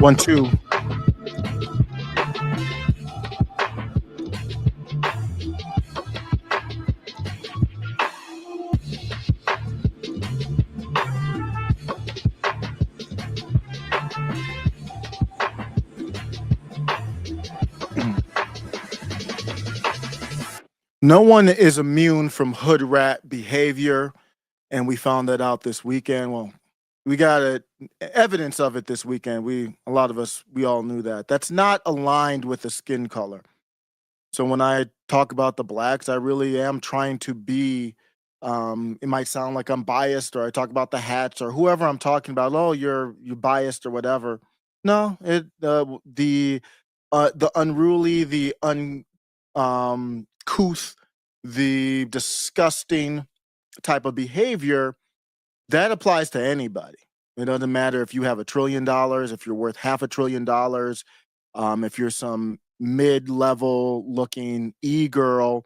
One, two. No one is immune from hood rat behavior, and we found that out this weekend. Well, we got evidence of it this weekend. A lot of us, we all knew that. That's not aligned with the skin color. So when I talk about the blacks, I really am trying to be. It might sound like I'm biased, or I talk about the hats, or whoever I'm talking about. Oh, you're biased or whatever. No, the unruly, the couth, the disgusting type of behavior that applies to anybody. It doesn't matter if you have $1 trillion, if you're worth $500 billion, if you're some mid-level looking e-girl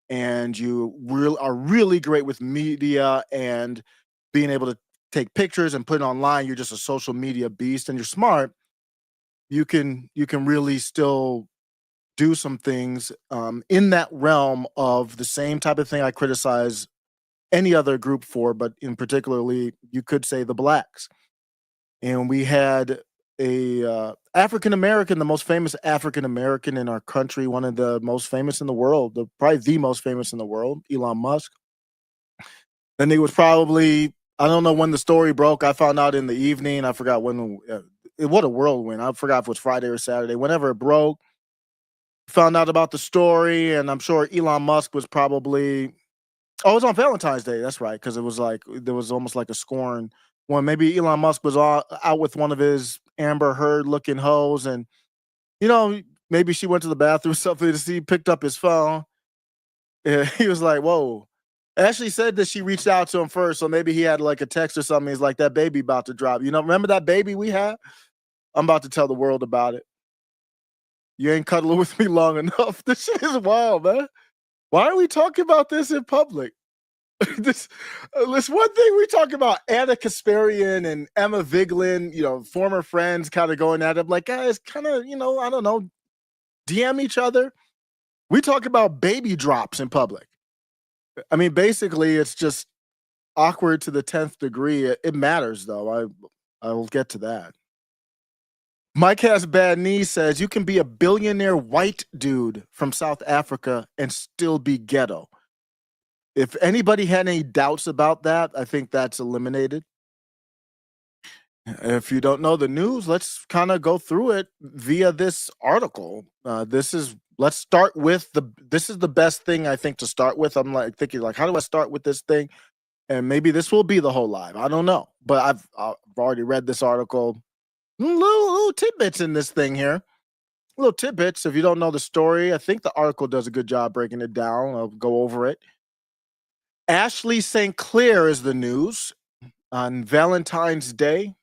and you are really great with media and being able to take pictures and put it online. You're just a social media beast and you're smart. You can really still do some things in that realm of the same type of thing I criticize any other group for, but in particularly, you could say the blacks. And we had a African American, the most famous African American in our country, one of the most famous in the world, probably the most famous in the world, Elon Musk. And he was probably, I don't know when the story broke. I found out in the evening. I forgot when. What a whirlwind! I forgot if it was Friday or Saturday. Whenever it broke, found out about the story, and I'm sure Elon Musk was probably. Oh, it was on Valentine's Day. That's right, because it was like there was almost like a scorn when maybe Elon Musk was out with one of his Amber Heard looking hoes, and maybe she went to the bathroom or something to see, picked up his phone. And he was like, "Whoa." Ashley said that she reached out to him first, so maybe he had like a text or something. He's like, "That baby about to drop. Remember that baby we had? I'm about to tell the world about it. You ain't cuddling with me long enough." This shit is wild, man. Why are we talking about this in public? This one thing we talk about Anna Kasparian and Emma Vigeland, former friends kind of going at it. Like, guys, kind of, I don't know, DM each other. We talk about baby drops in public. I mean, basically, it's just awkward to the 10th degree. It matters, though. I will get to that. Mike Has Bad Knees says you can be a billionaire white dude from South Africa and still be ghetto. If anybody had any doubts about that, I think that's eliminated. If you don't know the news, let's kind of go through it via this article. Let's start with this is the best thing I think to start with. I'm like thinking like, how do I start with this thing? And maybe this will be the whole live. I don't know, but I've already read this article. Little tidbits in this thing here. Little tidbits. If you don't know the story, I think the article does a good job breaking it down. I'll go over it. Ashley St. Clair is the news on Valentine's Day.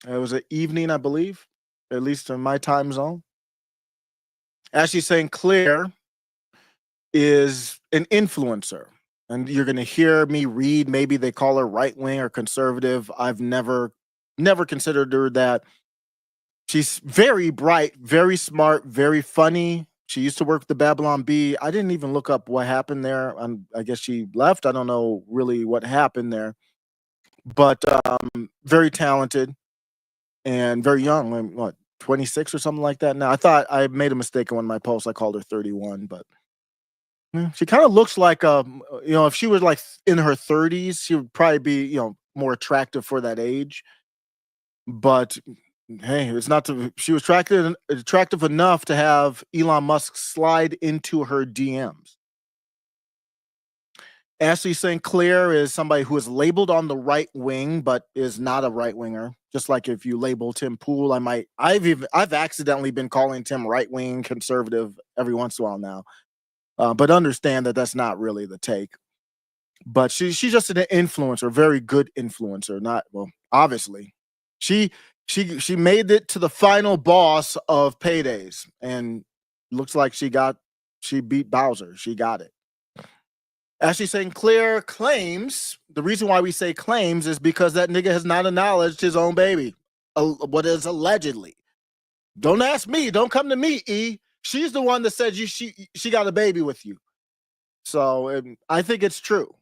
It was an evening, I believe, at least in my time zone. Ashley St. Clair is an influencer, and you're going to hear me read. Maybe they call her right wing or conservative. I've never considered her that. She's very bright, very smart, very funny. She used to work with the Babylon Bee. I didn't even look up what happened there. I guess she left. I don't know really what happened there, but very talented and very young. What, 26 or something like that? Now, I thought I made a mistake in one of my posts. I called her 31, but she kind of looks like if she was like in her 30s, she would probably be more attractive for that age. But hey, it's not to. She was attractive enough to have Elon Musk slide into her DMs. Ashley St. Clair is somebody who is labeled on the right wing, but is not a right winger. Just like if you label Tim Pool, I've accidentally been calling Tim right wing conservative every once in a while now. But understand that that's not really the take. But she's just an influencer, very good influencer. Obviously, she made it to the final boss of Paydays, and looks like she beat Bowser. She got it. Ashley St. Clair claims, the reason why we say claims is because that nigga has not acknowledged his own baby. What is allegedly. Don't ask me. Don't come to me, E. She's the one that said she got a baby with you. So I think it's true.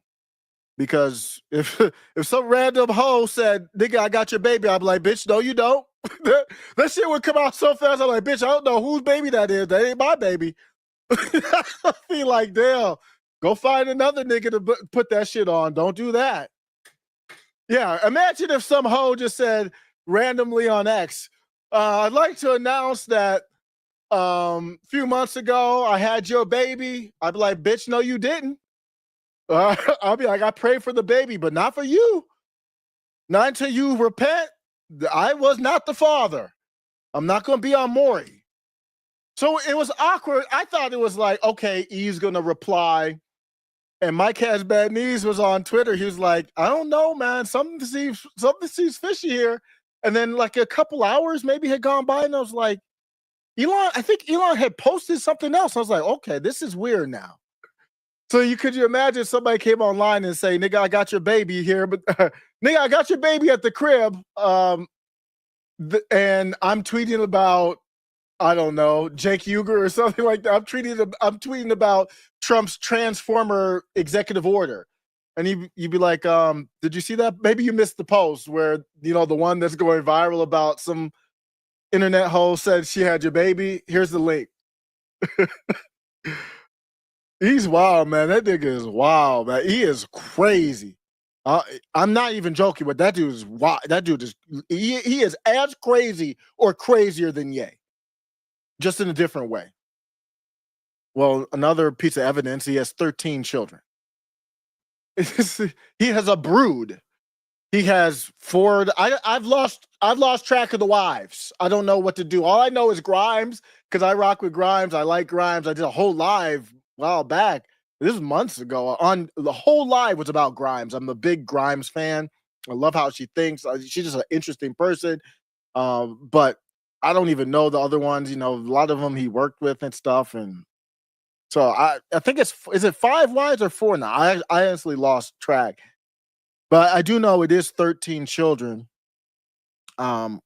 Because if some random hoe said, "Nigga, I got your baby," I'd be like, "Bitch, no, you don't." That shit would come out so fast. I'm like, "Bitch, I don't know whose baby that is. That ain't my baby." I feel like, damn, go find another nigga to put that shit on. Don't do that. Yeah, imagine if some hoe just said randomly on X, "I'd like to announce that few months ago I had your baby." I'd be like, "Bitch, no, you didn't." I'll be like, "I prayed for the baby, but not for you. Not until you repent. I was not the father. I'm not going to be on Maury." So it was awkward. I thought it was like, okay, E's going to reply. And Mike Has Bad Knees was on Twitter. He was like, "I don't know, man. Something seems fishy here." And then like a couple hours maybe had gone by, and I was like, I think Elon had posted something else. I was like, okay, this is weird now. So could you imagine somebody came online and say, "Nigga, I got your baby here, but nigga, I got your baby at the crib." And I'm tweeting about, I don't know, Jake Uger or something like that. I'm tweeting about Trump's transformer executive order. And you'd be like, "Did you see that? Maybe you missed the post where, the one that's going viral about some internet hoe said she had your baby. Here's the link." He's wild, man. That nigga is wild, man. He is crazy. I'm not even joking, but that dude is wild. That dude he is as crazy or crazier than Ye, just in a different way. Well, another piece of evidence: he has 13 children. He has a brood. He has four. I've lost track of the wives. I don't know what to do. All I know is Grimes, because I rock with Grimes. I like Grimes. I did a whole live a while back. This is months ago. On the whole live was about Grimes. I'm a big Grimes fan. I love how she thinks. She's just an interesting person. But I don't even know the other ones. A lot of them he worked with and stuff. And so I think is it 5 wives or 4 now? I honestly lost track. But I do know it is 13 children. I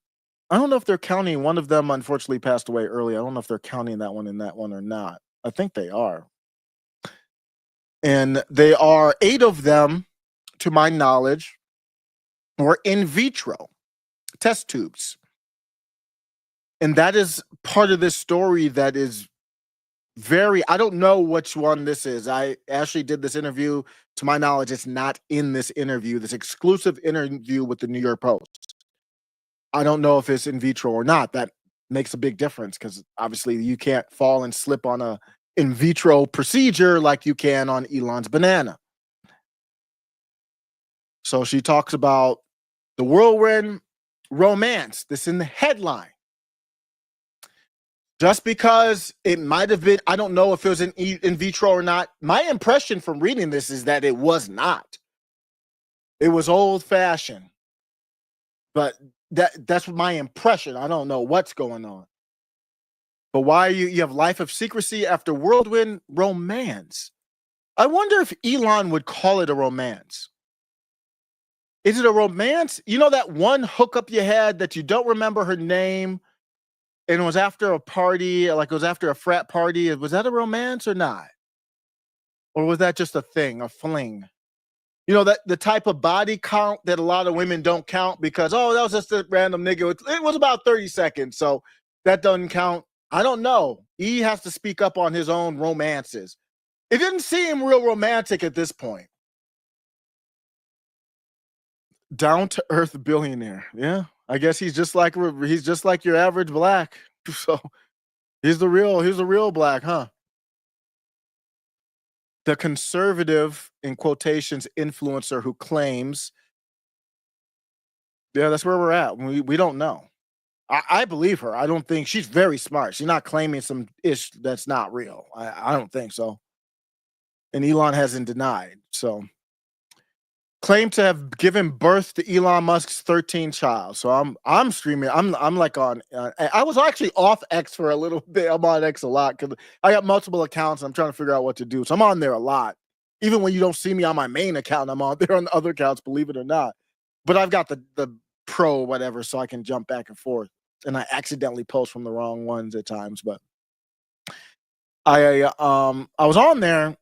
don't know if they're counting. One of them unfortunately passed away early. I don't know if they're counting that one in that one or not. I think they are. And they are 8 of them, to my knowledge, were in vitro test tubes. And that is part of this story that is I don't know which one this is. I actually did this interview. To my knowledge, it's not in this interview, this exclusive interview with the New York Post. I don't know if it's in vitro or not. That makes a big difference, because obviously you can't fall and slip on a in vitro procedure like you can on Elon's banana. So she talks about the whirlwind romance. This in the headline. Just because it might have been, I don't know if it was in vitro or not. My impression from reading this is that it was not. It was old fashioned. But that's my impression. I don't know what's going on. But why you have life of secrecy after whirlwind romance? I wonder if Elon would call it a romance. Is it a romance? You know that one hookup you had that you don't remember her name, and it was after a party, like it was after a frat party? Was that a romance or not? Or was that just a thing, a fling? That the type of body count that a lot of women don't count because, that was just a random nigga. It was about 30 seconds, so that doesn't count. I don't know. He has to speak up on his own romances. It didn't seem real romantic at this point. Down to earth billionaire. Yeah, I guess he's just like your average black. So he's the real black, huh? The conservative, in quotations, influencer who claims, yeah, that's where we're at. We don't know. I believe her. I don't think she's very smart. She's not claiming some ish that's not real. I don't think so. And Elon hasn't denied. So claimed to have given birth to Elon Musk's 13th child. So I'm streaming. I'm like on. I was actually off X for a little bit. I'm on X a lot because I got multiple accounts. And I'm trying to figure out what to do. So I'm on there a lot. Even when you don't see me on my main account, I'm on there on the other accounts. Believe it or not. But I've got the pro whatever, so I can jump back and forth. and I accidentally post from the wrong ones at times. But I was on there,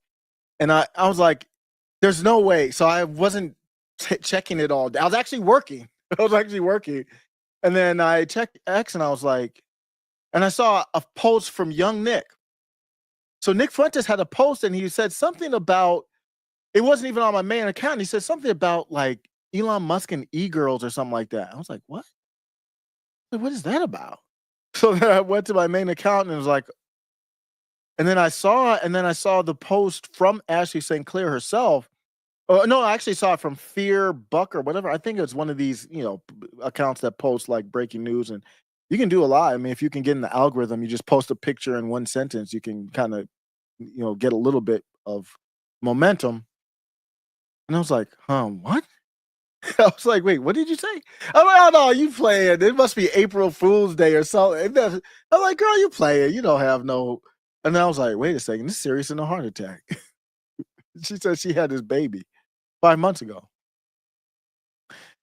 and I was like, "There's no way." So I wasn't checking it all. I was actually working. I was actually working, and then I checked X, and I was like, and I saw a post from young Nick. So Nick Fuentes had a post, and he said something about it wasn't even on my main account. He said something about like Elon Musk and e-girls or something like that. I was like, "What? Like, what is that about?" So then I went to my main account and it was like, and then I saw the post from Ashley St. Clair herself. Oh no, I actually saw it from Fear Buck or whatever. I think it was one of these, accounts that post like breaking news, and you can do a lot. I mean, if you can get in the algorithm, you just post a picture in one sentence, you can kind of, get a little bit of momentum. And I was like, what? I was like, wait, what did you say? I'm like, oh no, you playing. It must be April Fool's Day or something. I'm like, girl, you playing. You don't have no. And then I was like, wait a second, this is serious than a heart attack. She said she had this baby 5 months ago.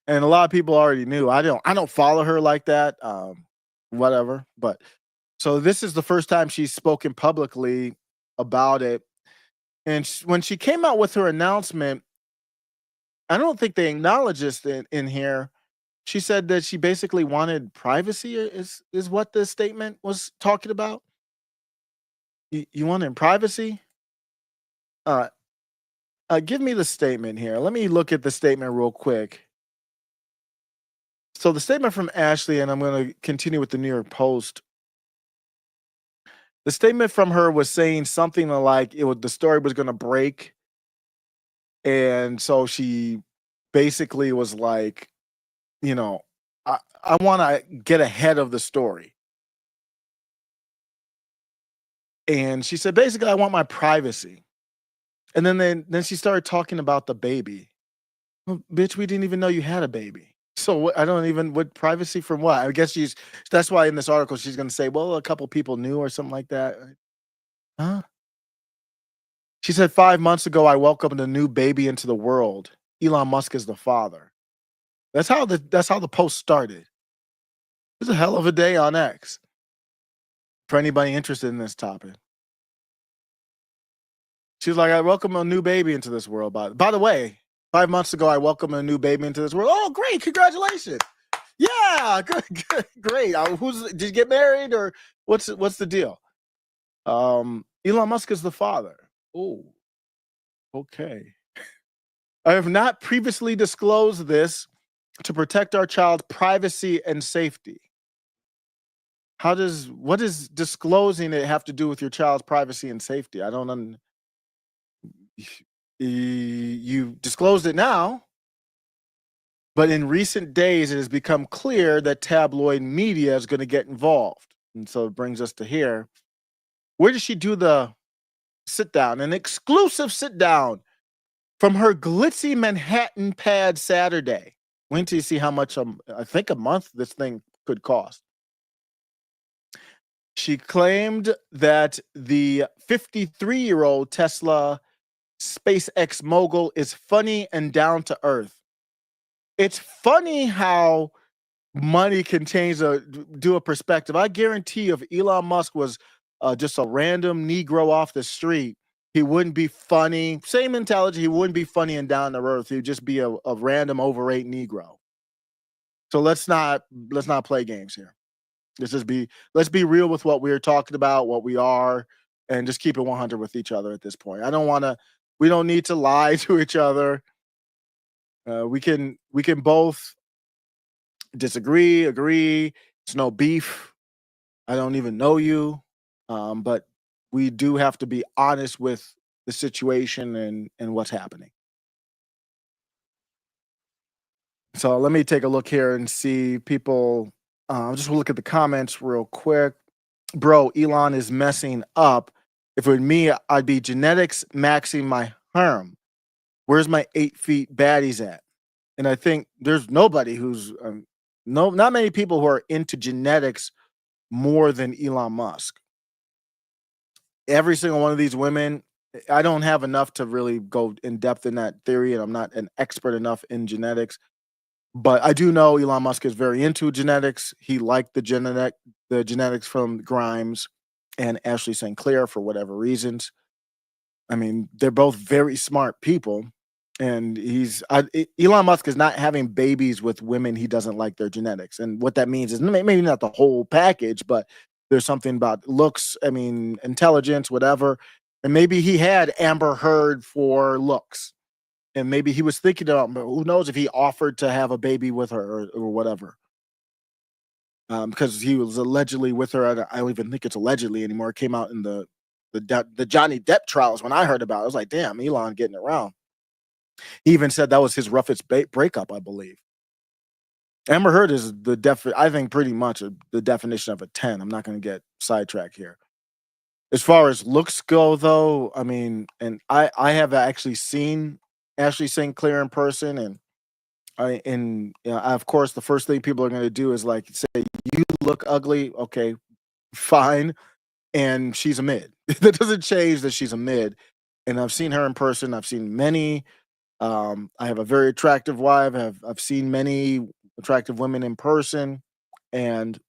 And a lot of people already knew. I don't follow her like that. Whatever. But so this is the first time she's spoken publicly about it. And when she came out with her announcement, I don't think they acknowledge this in here. She said that she basically wanted privacy is what the statement was talking about. You wanted privacy? Uh, give me the statement here. Let me look at the statement real quick. So the statement from Ashley, and I'm going to continue with the New York Post. The statement from her was saying something like the story was going to break, and so she basically was like, you know, I want to get ahead of the story. And she said, basically, I want my privacy. And then she started talking about the baby. Well, bitch, we didn't even know you had a baby. So what, I don't even what privacy from what? I guess that's why in this article she's gonna say, well, a couple people knew or something like that. Huh? She said 5 months ago I welcomed a new baby into the world. Elon Musk is the father. That's how the post started. It was a hell of a day on X for anybody interested in this topic. She was like, I welcome a new baby into this world. By the way, 5 months ago, I welcomed a new baby into this world. Oh, great. Congratulations. Yeah, good, good, great. Did you get married or what's the deal? Elon Musk is the father. Oh, okay. I have not previously disclosed this to protect our child's privacy and safety. What does disclosing it have to do with your child's privacy and safety? I don't you disclosed it now, but in recent days, it has become clear that tabloid media is going to get involved. And so it brings us to here. Where did she do the sit down? An exclusive sit down from her glitzy Manhattan pad Saturday. Wait till you see how much I think a month this thing could cost. She claimed that the 53-year-old Tesla SpaceX mogul is funny and down to earth. It's funny how money can do a perspective. I guarantee you, if Elon Musk was just a random Negro off the street, he wouldn't be funny. Same intelligence, he wouldn't be funny and down to earth. He'd just be a random overweight Negro. So let's not play games here. Let's be real with what we're talking about, what we are, and just keep it 100 with each other at this point. We don't need to lie to each other. We can both disagree, agree. It's no beef. I don't even know you. But we do have to be honest with the situation and what's happening. So let me take a look here and see people. I'll just look at the comments real quick. Bro, Elon is messing up. If it were me, I'd be genetics maxing my harm. Where's my 8 feet baddies at? And I think there's nobody who's not many people who are into genetics more than Elon Musk. Every single one of these women, I don't have enough to really go in depth in that theory, and I'm not an expert enough in genetics. But I do know Elon Musk is very into genetics. He liked the genetics from Grimes and Ashley St. Clair for whatever reasons. I mean, they're both very smart people, and Elon Musk is not having babies with women he doesn't like their genetics, and what that means is maybe not the whole package, but there's something about looks. I mean, intelligence, whatever, and maybe he had Amber Heard for looks, and maybe he was thinking about. Who knows if he offered to have a baby with her or whatever. Because he was allegedly with her. I don't even think it's allegedly anymore. It came out in the Johnny Depp trials when I heard about it. I was like, damn, Elon getting around. He even said that was his roughest breakup, I believe. Amber Heard is I think pretty much the definition of a 10. I'm not going to get sidetracked here. As far as looks go, though, I mean, and I have actually seen Ashley St. Clair in person, and of course, the first thing people are going to do is like say, "You look ugly." Okay, fine, and she's a mid. That doesn't change that she's a mid. And I've seen her in person. I've seen many. I have a very attractive wife. I've seen many attractive women in person, and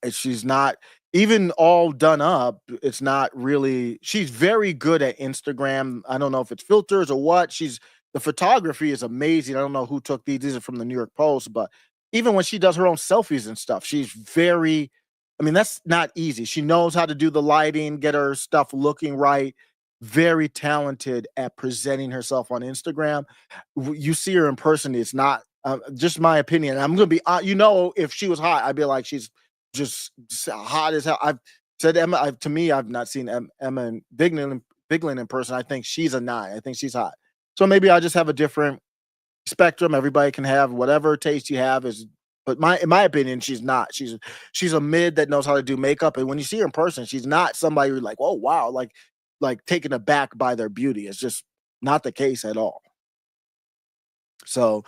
she's not even all done up. It's not really. She's very good at Instagram. I don't know if it's filters or what. The photography is amazing. I don't know who took these. These are from the New York Post, but even when she does her own selfies and stuff, she's very. I mean, that's not easy. She knows how to do the lighting, get her stuff looking right. Very talented at presenting herself on Instagram. You see her in person, it's not just my opinion. I'm gonna be, if she was hot, I'd be like, she's just hot as hell. I've said Emma. To me, I've not seen Emma and Biglin in person. I think she's a 9. I think she's hot. So maybe I just have a different spectrum. Everybody can have whatever taste you have. But in my opinion, she's not. She's a mid that knows how to do makeup. And when you see her in person, she's not somebody you're like, oh wow, like taken aback by their beauty. It's just not the case at all. So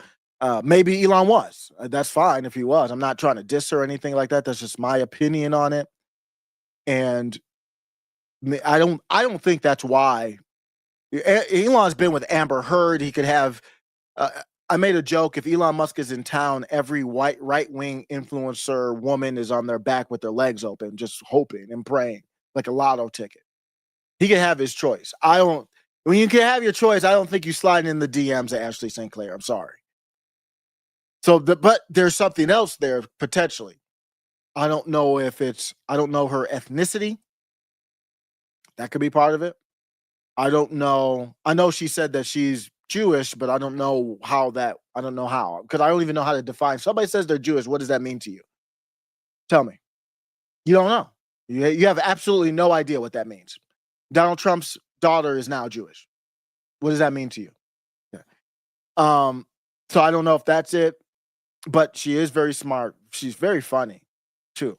maybe Elon was. That's fine if he was. I'm not trying to diss her or anything like that. That's just my opinion on it. And I don't think that's why Elon's been with Amber Heard. He could have. Uh, I made a joke. If Elon Musk is in town, every white right wing influencer woman is on their back with their legs open, just hoping and praying, like a lotto ticket. He can have his choice. I don't. When you can have your choice, I don't think you slide in the DMs of Ashley St. Clair. I'm sorry. But there's something else there potentially. I don't know if it's. I don't know her ethnicity. That could be part of it. I don't know. I know she said that she's Jewish, but I don't know how that. I don't know how because I don't even know how to define. Somebody says they're Jewish. What does that mean to you? Tell me. You don't know. You have absolutely no idea what that means. Donald Trump's daughter is now Jewish. What does that mean to you? Yeah. Um, so I don't know if that's it, but she is very smart. She's very funny too,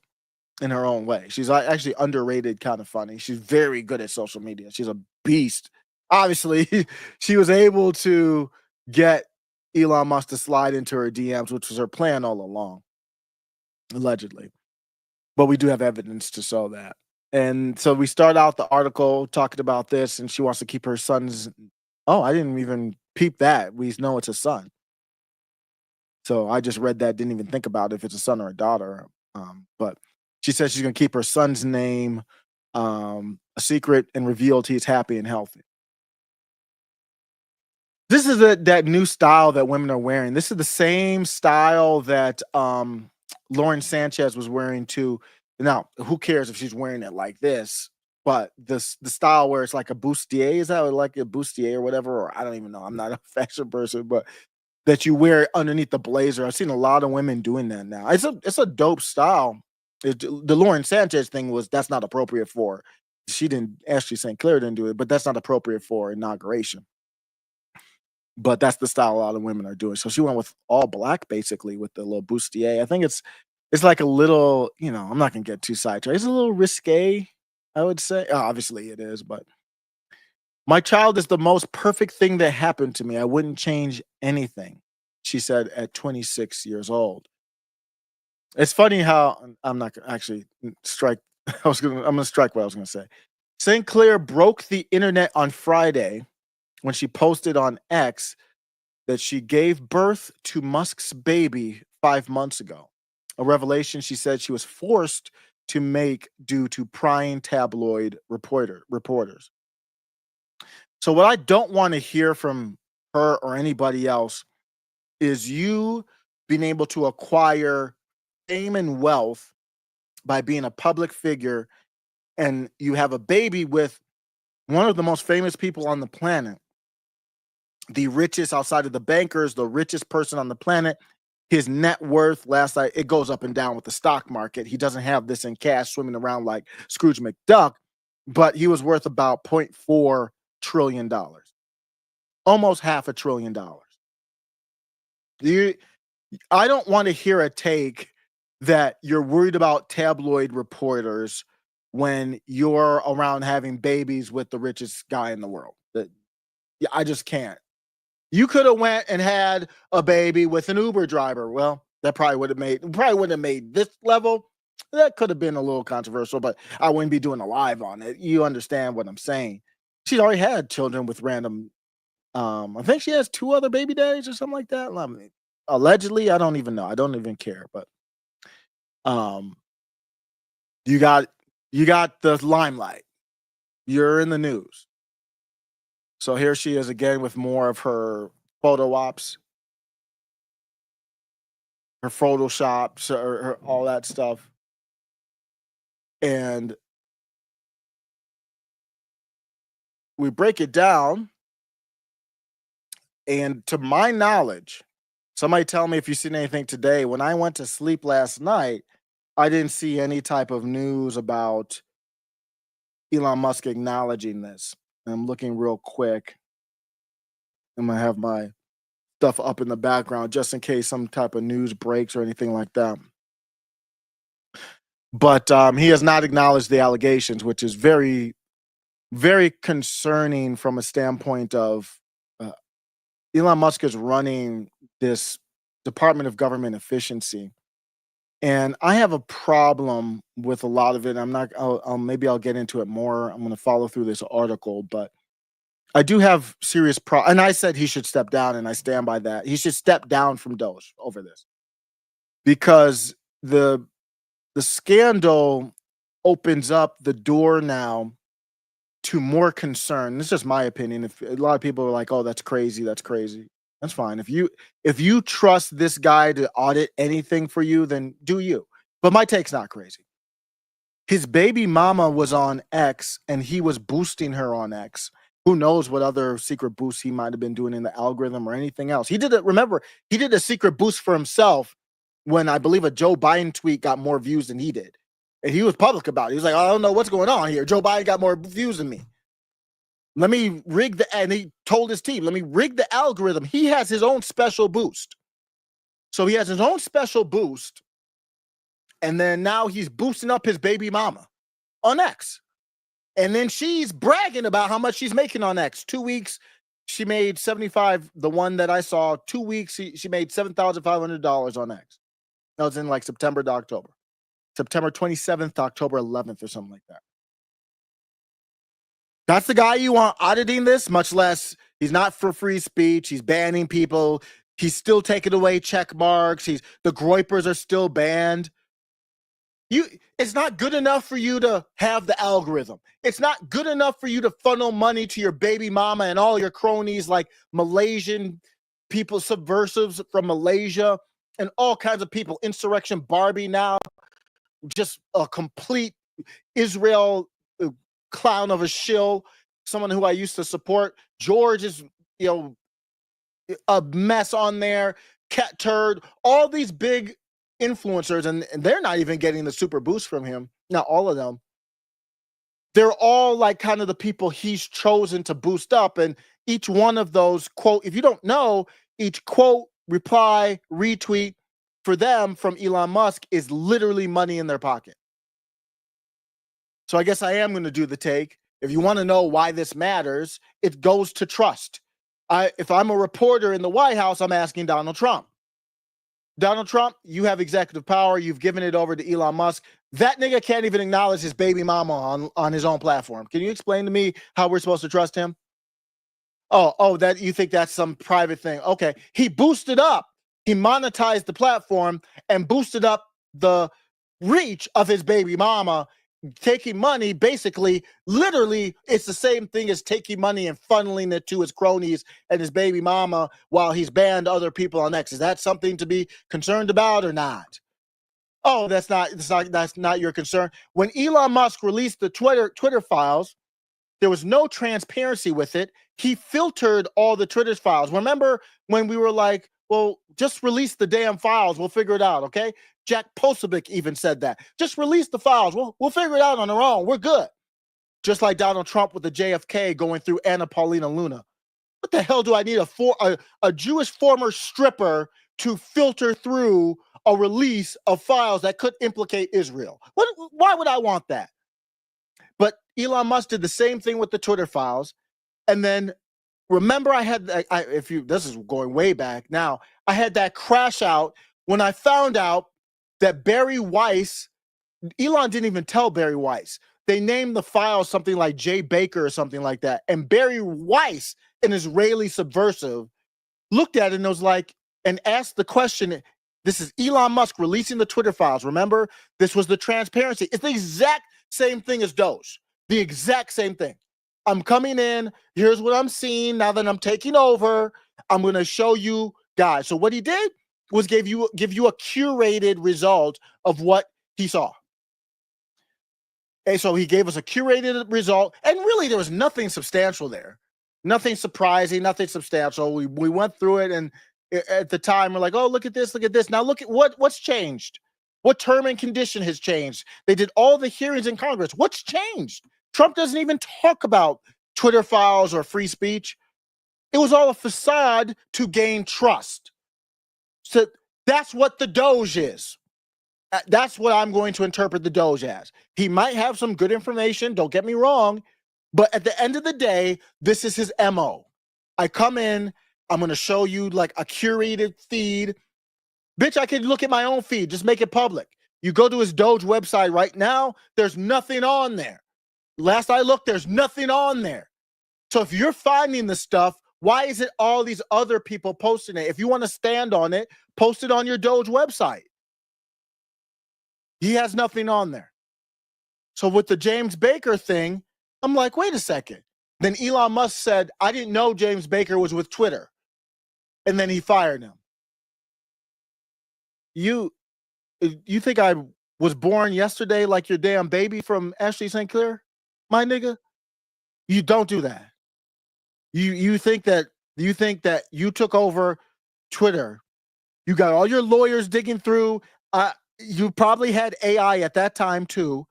in her own way. She's actually underrated, kind of funny. She's very good at social media. She's a beast. Obviously, she was able to get Elon Musk to slide into her DMs, which was her plan all along, allegedly. But we do have evidence to show that. And so we start out the article talking about this, and she wants to keep her son's. Oh, I didn't even peep that. We know it's a son. So I just read that, didn't even think about if it's a son or a daughter. But she says she's going to keep her son's name a secret and reveal till he's happy and healthy. This is that new style that women are wearing. This is the same style that Lauren Sanchez was wearing too. Now, who cares if she's wearing it like this? But the style where it's like a bustier, is that like a bustier or whatever? Or I don't even know. I'm not a fashion person, but that you wear underneath the blazer. I've seen a lot of women doing that now. It's a dope style. The Lauren Sanchez thing was that's not appropriate for. She didn't. Ashley St. Clair didn't do it, but that's not appropriate for inauguration. But that's the style a lot of women are doing. So she went with all black, basically, with the little bustier. I think it's like a little. I'm not gonna get too sidetracked. It's a little risque, I would say. Obviously, it is, but my child is the most perfect thing that happened to me. I wouldn't change anything, she said at 26 years old. It's funny how I'm not gonna actually strike. I'm gonna strike what I was gonna say. St. Clair broke the internet on Friday when she posted on X that she gave birth to Musk's baby 5 months ago. A revelation she said she was forced to make due to prying tabloid reporters. So, what I don't want to hear from her or anybody else is you being able to acquire fame and wealth by being a public figure, and you have a baby with one of the most famous people on the planet, the richest outside of the bankers, the richest person on the planet. His net worth, last night, it goes up and down with the stock market. He doesn't have this in cash swimming around like Scrooge McDuck, but he was worth about $0.4 trillion, almost half $1 trillion. You, I don't want to hear a take that you're worried about tabloid reporters when you're around having babies with the richest guy in the world. Yeah, I just can't. You could have went and had a baby with an Uber driver. Well, that probably wouldn't have made this level. That could have been a little controversial, but I wouldn't be doing a live on it. You understand what I'm saying? She's already had children with random. I think she has 2 other baby daddies or something like that. I mean, allegedly, I don't even know. I don't even care. But um, you got the limelight. You're in the news. So here she is again with more of her photo ops, her photoshops, or all that stuff. And we break it down. And to my knowledge, somebody tell me if you've seen anything today. When I went to sleep last night, I didn't see any type of news about Elon Musk acknowledging this. I'm looking real quick. I'm going to have my stuff up in the background just in case some type of news breaks or anything like that. But he has not acknowledged the allegations, which is very, very concerning from a standpoint of Elon Musk is running this Department of Government Efficiency. And I have a problem with a lot of it. Maybe I'll get into it more. I'm going to follow through this article, but I do have serious and I said he should step down, and I stand by that. He should step down from Doge over this because the scandal opens up the door now to more concern. This is just my opinion. If a lot of people are like, "Oh, that's crazy. That's crazy." That's fine. If you trust this guy to audit anything for you, then do you. But my take's not crazy. His baby mama was on X, and he was boosting her on X. Who knows what other secret boosts he might have been doing in the algorithm or anything else. He did it. Remember, he did a secret boost for himself when I believe a Joe Biden tweet got more views than he did. And he was public about it. He was like, I don't know what's going on here. Joe Biden got more views than me. Let me rig and he told his team, let me rig the algorithm. He has his own special boost. So he has his own special boost. And then now he's boosting up his baby mama on X. And then she's bragging about how much she's making on X. 2 weeks, she made 75. The one that I saw, 2 weeks, she made $7,500 on X. That was in like September to October. September 27th to October 11th or something like that. That's the guy you want auditing this, much less he's not for free speech. He's banning people. He's still taking away check marks. The Groypers are still banned. It's not good enough for you to have the algorithm. It's not good enough for you to funnel money to your baby mama and all your cronies like Malaysian people, subversives from Malaysia, and all kinds of people. Insurrection Barbie now, just a complete Israel clown of a shill, someone who I used to support. George is, a mess on there. Cat Turd, all these big influencers, and they're not even getting the super boost from him. Not all of them. They're all like kind of the people he's chosen to boost up. And each one of those quote, if you don't know, each quote, reply, retweet for them from Elon Musk is literally money in their pocket. So I guess I am going to do the take. If you want to know why this matters, it goes to trust. If I'm a reporter in the White House, I'm asking Donald Trump. Donald Trump, you have executive power. You've given it over to Elon Musk. That nigga can't even acknowledge his baby mama on his own platform. Can you explain to me how we're supposed to trust him? Oh, that you think that's some private thing. Okay. He boosted up, he monetized the platform and boosted up the reach of his baby mama, taking money, basically, literally, it's the same thing as taking money and funneling it to his cronies and his baby mama while he's banned other people on X. Is that something to be concerned about or not? Oh, that's not your concern. When Elon Musk released the Twitter files, there was no transparency with it. He filtered all the Twitter files. Remember when we were like, well, just release the damn files. We'll figure it out, okay? Jack Posobiec even said that. Just release the files. We'll figure it out on our own. We're good. Just like Donald Trump with the JFK going through Anna Paulina Luna. What the hell do I need a Jewish former stripper to filter through a release of files that could implicate Israel? Why would I want that? But Elon Musk did the same thing with the Twitter files. And then remember this is going way back now, I had that crash out when I found out that Barry Weiss, Elon didn't even tell Barry Weiss. They named the file something like Jay Baker or something like that. And Barry Weiss, an Israeli subversive, looked at it and was like, and asked the question, this is Elon Musk releasing the Twitter files. Remember, this was the transparency. It's the exact same thing as Doge. The exact same thing. I'm coming in. Here's what I'm seeing now that I'm taking over. I'm going to show you guys. So what he did was give you a curated result of what he saw. And so he gave us a curated result, and really there was nothing substantial there. Nothing surprising, nothing substantial. We went through it, and at the time we're like, oh, look at this, look at this. Now look at what's changed. What term and condition has changed? They did all the hearings in Congress. What's changed? Trump doesn't even talk about Twitter files or free speech. It was all a facade to gain trust. So that's what the Doge is. That's what I'm going to interpret the Doge as. He might have some good information, don't get me wrong, but at the end of the day, this is his MO. I come in, I'm going to show you like a curated feed. Bitch, I can look at my own feed, just make it public. You go to his Doge website right now, there's nothing on there. Last I looked, there's nothing on there. So if you're finding the stuff, why is it all these other people posting it? If you want to stand on it, post it on your Doge website. He has nothing on there. So with the James Baker thing, I'm like, wait a second. Then Elon Musk said, I didn't know James Baker was with Twitter. And then he fired him. You think I was born yesterday like your damn baby from Ashley St. Clair? My nigga? You don't do that. You think that you took over Twitter. You got all your lawyers digging through. You probably had AI at that time too.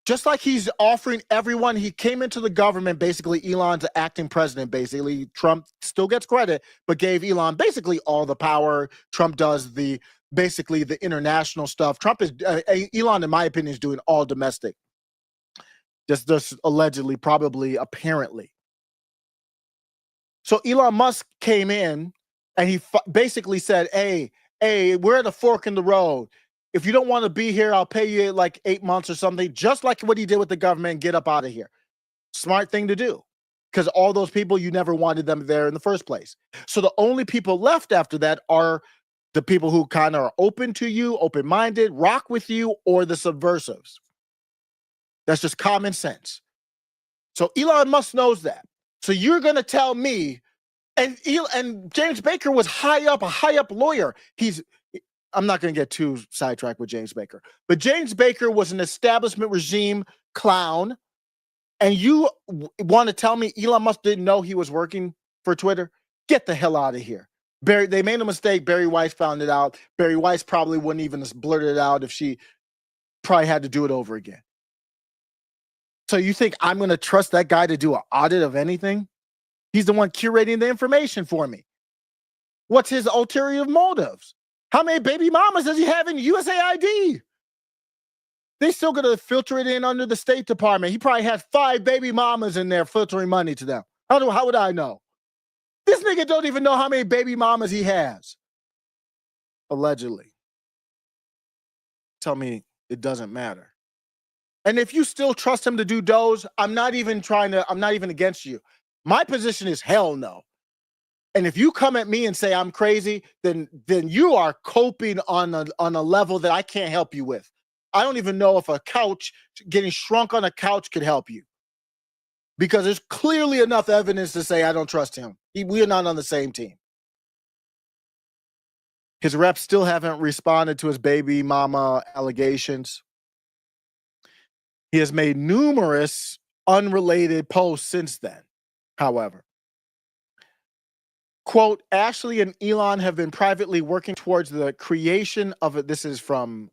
Just like he's offering everyone, he came into the government, basically Elon's acting president, basically. Trump still gets credit, but gave Elon basically all the power. Trump does basically the international stuff. Trump is, Elon, in my opinion, is doing all domestic. Just allegedly, probably, apparently. So Elon Musk came in and he basically said, hey, we're at a fork in the road. If you don't want to be here, I'll pay you like 8 months or something, just like what he did with the government, and get up out of here. Smart thing to do, because all those people, you never wanted them there in the first place. So the only people left after that are the people who kind of are open to you, open-minded, rock with you, or the subversives. That's just common sense. So Elon Musk knows that. So you're going to tell me, and James Baker was a high up lawyer. I'm not going to get too sidetracked with James Baker, but James Baker was an establishment regime clown. And you want to tell me Elon Musk didn't know he was working for Twitter? Get the hell out of here. They made a mistake. Barry Weiss found it out. Barry Weiss probably wouldn't even have blurted it out if she probably had to do it over again. So you think I'm going to trust that guy to do an audit of anything? He's the one curating the information for me. What's his ulterior motives? How many baby mamas does he have in USAID? They still going to filter it in under the State Department. He probably had 5 baby mamas in there filtering money to them. How would I know? This nigga don't even know how many baby mamas he has. Allegedly. Tell me it doesn't matter. And if you still trust him to do Doge, I'm not even against you. My position is hell no. And if you come at me and say I'm crazy, then you are coping on a level that I can't help you with. I don't even know if a couch getting shrunk on a couch could help you, because there's clearly enough evidence to say I don't trust him. We are not on the same team. His reps still haven't responded to his baby mama allegations. He has made numerous unrelated posts since then, however. Quote, Ashley and Elon have been privately working towards the creation of it. This is from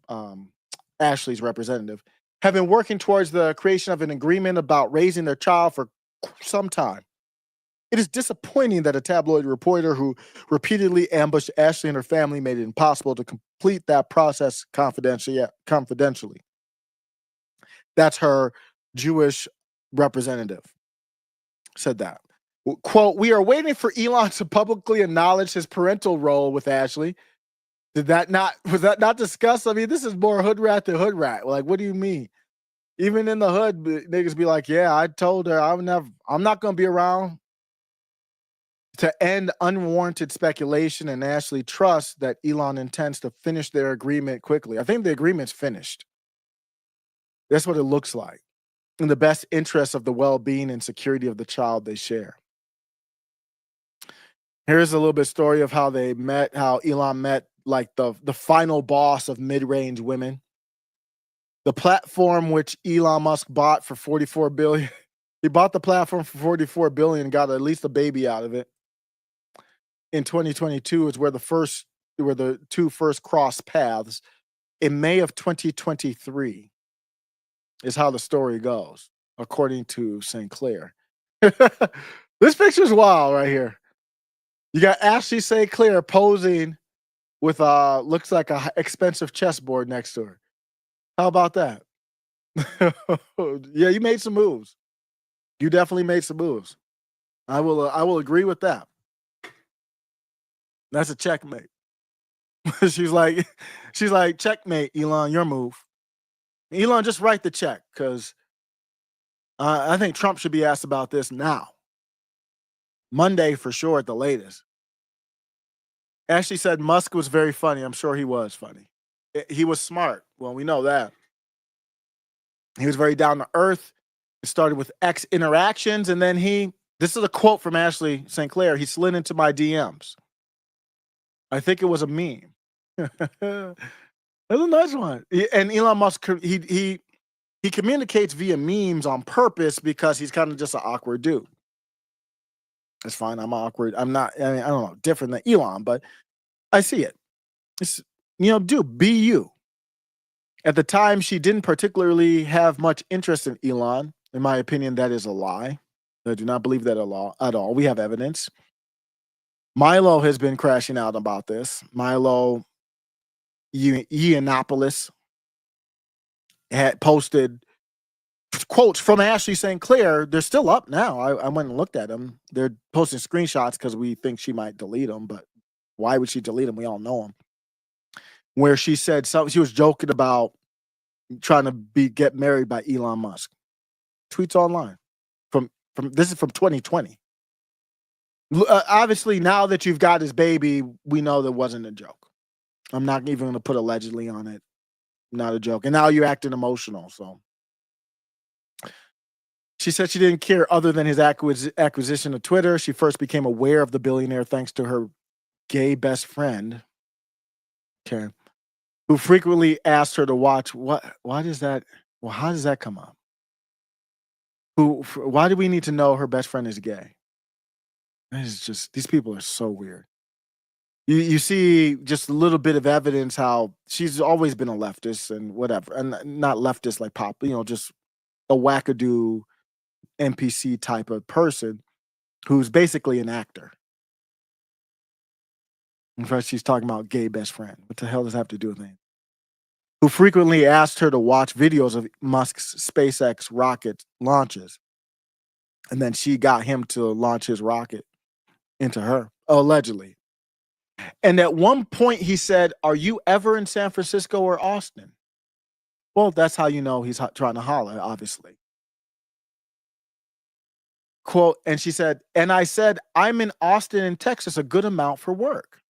Ashley's representative. Have been working towards the creation of an agreement about raising their child for some time. It is disappointing that a tabloid reporter who repeatedly ambushed Ashley and her family made it impossible to complete that process confidentially. That's her Jewish representative said that. Quote, we are waiting for Elon to publicly acknowledge his parental role with Ashley. Was that not discussed? I mean, this is more hood rat than hood rat. Like, what do you mean? Even in the hood, niggas be like, yeah, I told her I'm not going to be around. To end unwarranted speculation, and Ashley trusts that Elon intends to finish their agreement quickly. I think the agreement's finished. That's what it looks like. In the best interest of the well-being and security of the child they share. Here's a little bit story of how they met, how Elon met like the final boss of mid-range women. The platform which Elon Musk bought for $44 billion. He bought the platform for $44 billion and got at least a baby out of it. In 2022 is where the two first crossed paths. In May of 2023 is how the story goes, according to St. Clair. This picture's wild right here. You got Ashley St. Clair posing with looks like a expensive chessboard next to her. How about that? Yeah, you made some moves. You definitely made some moves. I will agree with that. That's a checkmate. she's like, checkmate, Elon, your move. Elon, just write the check, because I think Trump should be asked about this now. Monday for sure at the latest. Ashley said Musk was very funny. I'm sure he was funny. He was smart. Well, we know that. He was very down to earth. It started with X interactions, and then this is a quote from Ashley St. Clair, he slid into my DMs. I think it was a meme. That's a nice one. And Elon Musk, he communicates via memes on purpose because he's kind of just an awkward dude. It's fine. I'm awkward. I'm not, I don't know, different than Elon, but I see it. It's, dude, be you. At the time, she didn't particularly have much interest in Elon. In my opinion, that is a lie. I do not believe that at all. We have evidence. Milo has been crashing out about this. Milo Yiannopoulos had posted quotes from Ashley St. Clair. They're still up now. I went and looked at them. They're posting screenshots because we think she might delete them, but why would she delete them? We all know them. Where she said something, she was joking about trying to get married by Elon Musk. Tweets online from this is from 2020. Obviously, now that you've got his baby, we know that wasn't a joke. I'm not even going to put allegedly on it. Not a joke. And now you're acting emotional. So she said she didn't care other than his acquisition of Twitter. She first became aware of the billionaire thanks to her gay best friend, okay, who frequently asked her to watch. Why does that? Well, how does that come up? Why do we need to know her best friend is gay? It's just, these people are so weird. You see just a little bit of evidence how she's always been a leftist and whatever, and not leftist like pop, just a wackadoo NPC type of person who's basically an actor. In fact, she's talking about gay best friend. What the hell does that have to do with anything? Who frequently asked her to watch videos of Musk's SpaceX rocket launches. And then she got him to launch his rocket into her, allegedly. And at one point he said, are you ever in San Francisco or Austin? Well, that's how you know he's trying to holler, obviously. quote, and she said, and I said, I'm in Austin in Texas a good amount for work.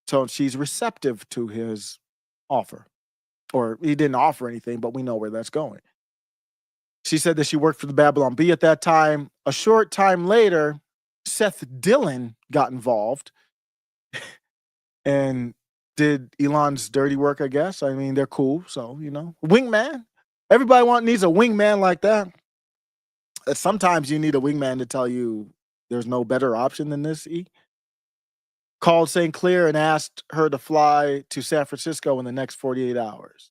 So she's receptive to his offer. Or he didn't offer anything, but we know where that's going. She said that she worked for the Babylon Bee at that time. A short time later, Seth Dillon got involved and did Elon's dirty work, I guess. I mean, they're cool. So, wingman. Everybody needs a wingman like that. Sometimes you need a wingman to tell you there's no better option than this. Called St. Clair and asked her to fly to San Francisco in the next 48 hours.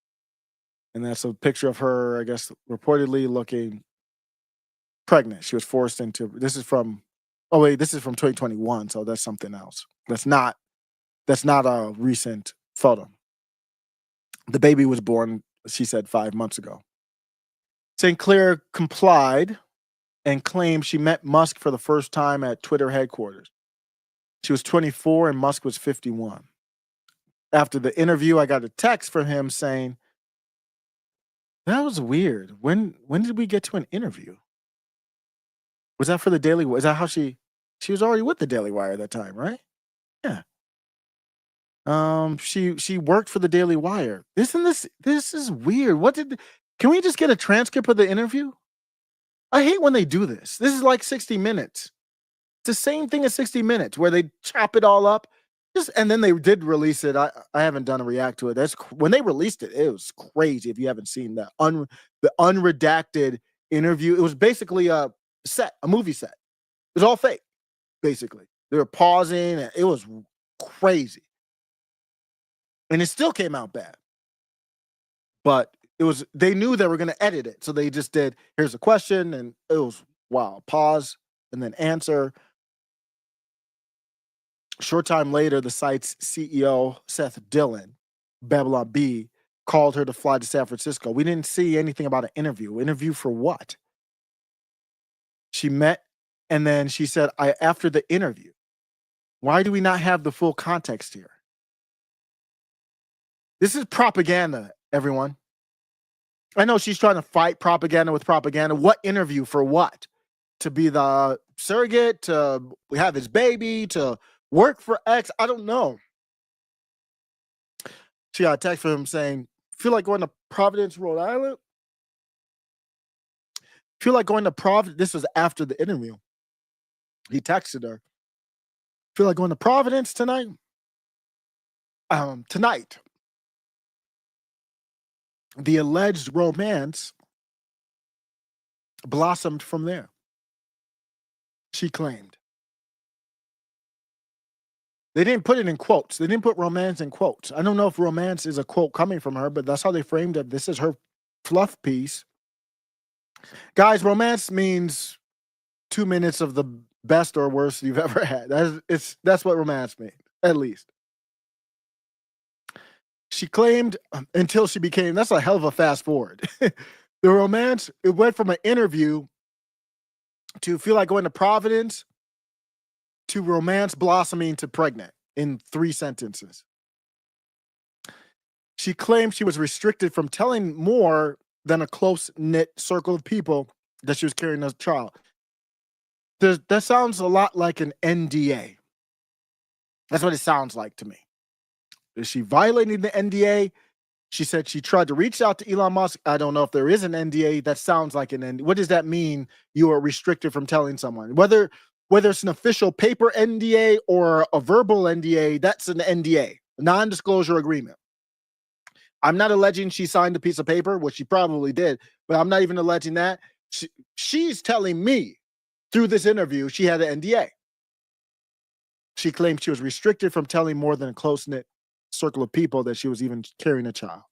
And that's a picture of her, I guess, reportedly looking pregnant. She was forced into this is from oh wait, this is from 2021, so that's something else. That's not a recent photo. The baby was born, she said, 5 months ago. St. Clair complied and claimed she met Musk for the first time at Twitter headquarters. She was 24 and Musk was 51. After the interview, I got a text from him saying, that was weird. When did we get to an interview? Was that for the Daily? Is that how she was already with the Daily Wire at that time, right? Yeah. She worked for the Daily Wire. This is weird. Can we just get a transcript of the interview? I hate when they do this. This is like 60 Minutes. It's the same thing as 60 Minutes where they chop it all up. And then they did release it. I haven't done a react to it. When they released it, it was crazy. If you haven't seen that the unredacted interview, it was basically a movie set. It was all fake, basically. They were pausing, and it was crazy. And it still came out bad. But they knew they were going to edit it. So they just did, here's a question, and it was, wow, pause, and then answer. Short time later, the site's CEO, Seth Dillon, Babylon Bee, called her to fly to San Francisco. We didn't see anything about an interview. Interview for what? She met, and then she said, after the interview, why do we not have the full context here? This is propaganda, everyone. I know she's trying to fight propaganda with propaganda. What interview for what? To be the surrogate, to have his baby, to work for X? I don't know. She got a text from him saying, feel like going to Providence, Rhode Island? Feel like going to Providence? This was after the interview. He texted her. Feel like going to Providence tonight? Tonight. The alleged romance blossomed from there. She claimed. They didn't put it in quotes. They didn't put romance in quotes. I don't know if romance is a quote coming from her, but that's how they framed it. This is her fluff piece. Guys, romance means 2 minutes of the best or worst you've ever had. That's what romance means, at least. She claimed until she became, that's a hell of a fast forward. The romance, it went from an interview to feel like going to Providence to romance blossoming to pregnant in 3 sentences. She claimed she was restricted from telling more than a close-knit circle of people that she was carrying a child. That sounds a lot like an NDA. That's what it sounds like to me. Is she violating the NDA? She said she tried to reach out to Elon Musk. I don't know if there is an NDA. That sounds like an NDA. What does that mean? You are restricted from telling someone. Whether it's an official paper NDA or a verbal NDA, that's an NDA, non-disclosure agreement. I'm not alleging she signed a piece of paper, which she probably did, but I'm not even alleging that. She's telling me through this interview she had an NDA. She claimed she was restricted from telling more than a close-knit circle of people that she was even carrying a child.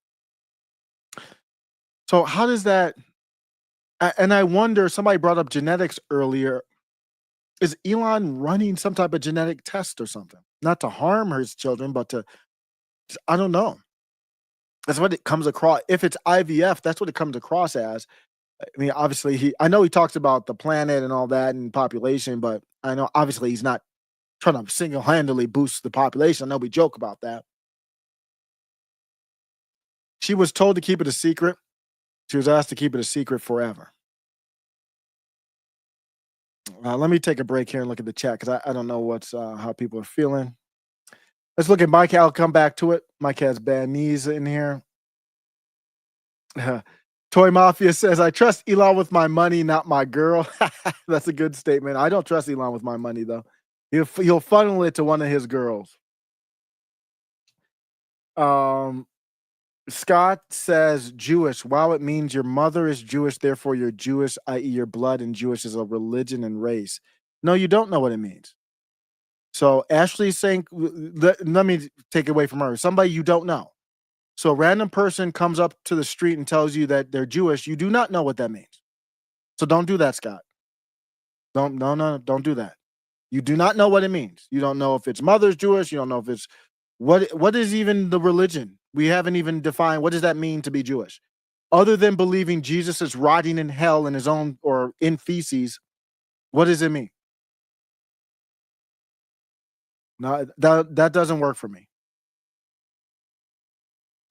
So how does that, and I wonder, somebody brought up genetics earlier. Is Elon running some type of genetic test or something? Not to harm his children, but I don't know. That's what it comes across. If it's IVF, that's what it comes across as. I mean, obviously, I know he talks about the planet and all that and population, but I know obviously he's not trying to single-handedly boost the population. I know we joke about that. She was told to keep it a secret. She was asked to keep it a secret forever. Let me take a break here and look at the chat because I don't know what's how people are feeling. Let's look at Mike. I'll come back to it. Mike has bad knees in here. Toy Mafia says, I trust Elon with my money, not my girl. That's a good statement. I don't trust Elon with my money, though. He'll funnel it to one of his girls. Scott says, Jewish. Wow, it means your mother is Jewish, therefore you're Jewish, i.e., your blood, and Jewish is a religion and race. No, you don't know what it means. So Ashley's saying, let me take it away from her. Somebody you don't know. So a random person comes up to the street and tells you that they're Jewish. You do not know what that means. So don't do that, Scott. Don't do that. You do not know what it means. You don't know if it's mother's Jewish. You don't know if it's what is even the religion. We haven't even defined what does that mean to be Jewish. Other than believing Jesus is rotting in hell in his own or in feces, what does it mean? No, that doesn't work for me.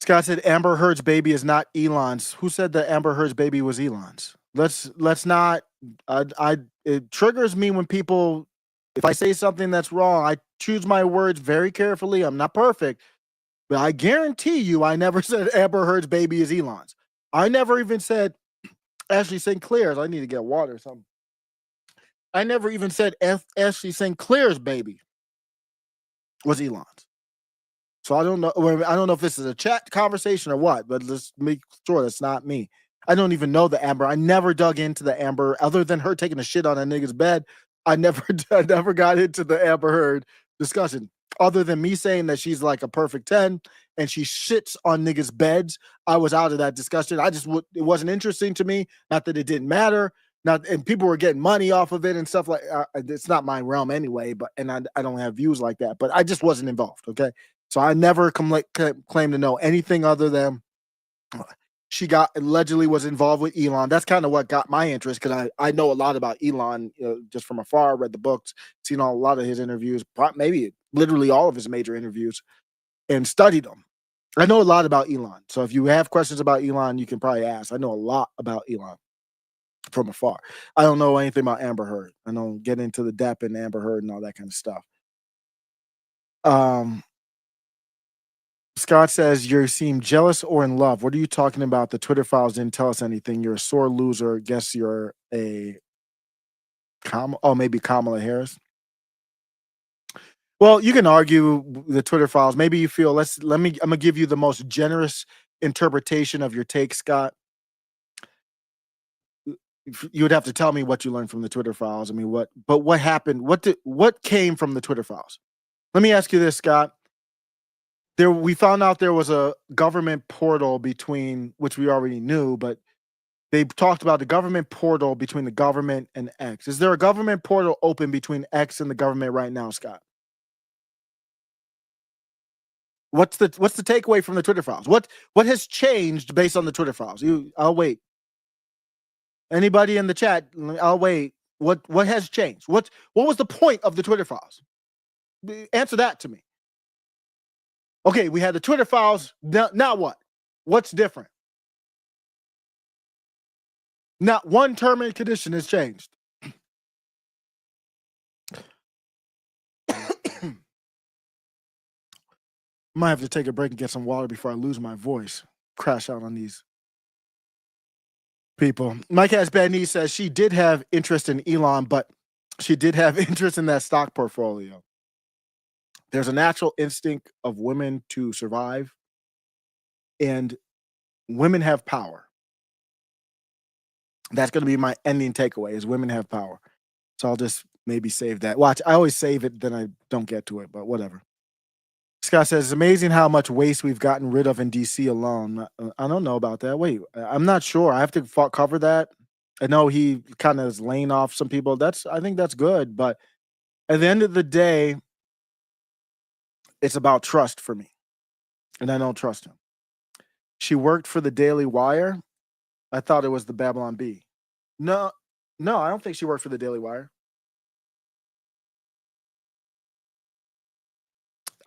Scott said Amber Heard's baby is not Elon's. Who said that Amber Heard's baby was Elon's? Let's not. I it triggers me when people. If I say something that's wrong, I choose my words very carefully. I'm not perfect, but I guarantee you, I never said Amber Heard's baby is Elon's. I never even said Ashley St. Clair's. I need to get water or something. I never even said Ashley St. Clair's baby was Elon's. So I don't know. I don't know if this is a chat conversation or what, but let's make sure that's not me. I don't even know the Amber. I never dug into the Amber other than her taking a shit on a nigga's bed. I never got into the Amber Heard discussion. Other than me saying that she's like a perfect 10 and she shits on niggas' beds, I was out of that discussion. It wasn't interesting to me. Not that it didn't matter. Not and people were getting money off of it and stuff like. It's not my realm anyway. But I don't have views like that. But I just wasn't involved. Okay. So I never claim to know anything other than she got allegedly was involved with Elon. That's kind of what got my interest because I know a lot about Elon just from afar, read the books, seen a lot of his interviews, maybe literally all of his major interviews, and studied them. I know a lot about Elon. So if you have questions about Elon, you can probably ask. I know a lot about Elon from afar. I don't know anything about Amber Heard. I don't get into the depth in Amber Heard and all that kind of stuff. Scott says you seem jealous or in love. What are you talking about? The Twitter files didn't tell us anything. You're a sore loser. Guess you're a maybe Kamala Harris. Well, you can argue the Twitter files. Maybe you feel I'm gonna give you the most generous interpretation of your take, Scott. You would have to tell me what you learned from the Twitter files. I mean, what happened? What came from the Twitter files? Let me ask you this, Scott. We found out there was a government portal between which we already knew, but they talked about the government portal between the government and X. Is there a government portal open between X and the government right now, Scott? What's the takeaway from the Twitter files? What has changed based on the Twitter files? I'll wait. Anybody in the chat? I'll wait. What has changed? What was the point of the Twitter files? Answer that to me. Okay, we had the Twitter files. Now what? What's different? Not one term and condition has changed. Might have to take a break and get some water before I lose my voice. Crash out on these people. Mike has bad knees says she did have interest in Elon, but she did have interest in that stock portfolio. There's a natural instinct of women to survive, and women have power. That's going to be my ending takeaway is women have power. So I'll just maybe save that. Watch, I always save it, then I don't get to it, but whatever. Scott says, it's amazing how much waste we've gotten rid of in DC alone. I don't know about that. Wait, I'm not sure. I have to cover that. I know he kind of is laying off some people. I think that's good. But at the end of the day, it's about trust for me. And I don't trust him. She worked for the Daily Wire. I thought it was the Babylon Bee. No, I don't think she worked for the Daily Wire.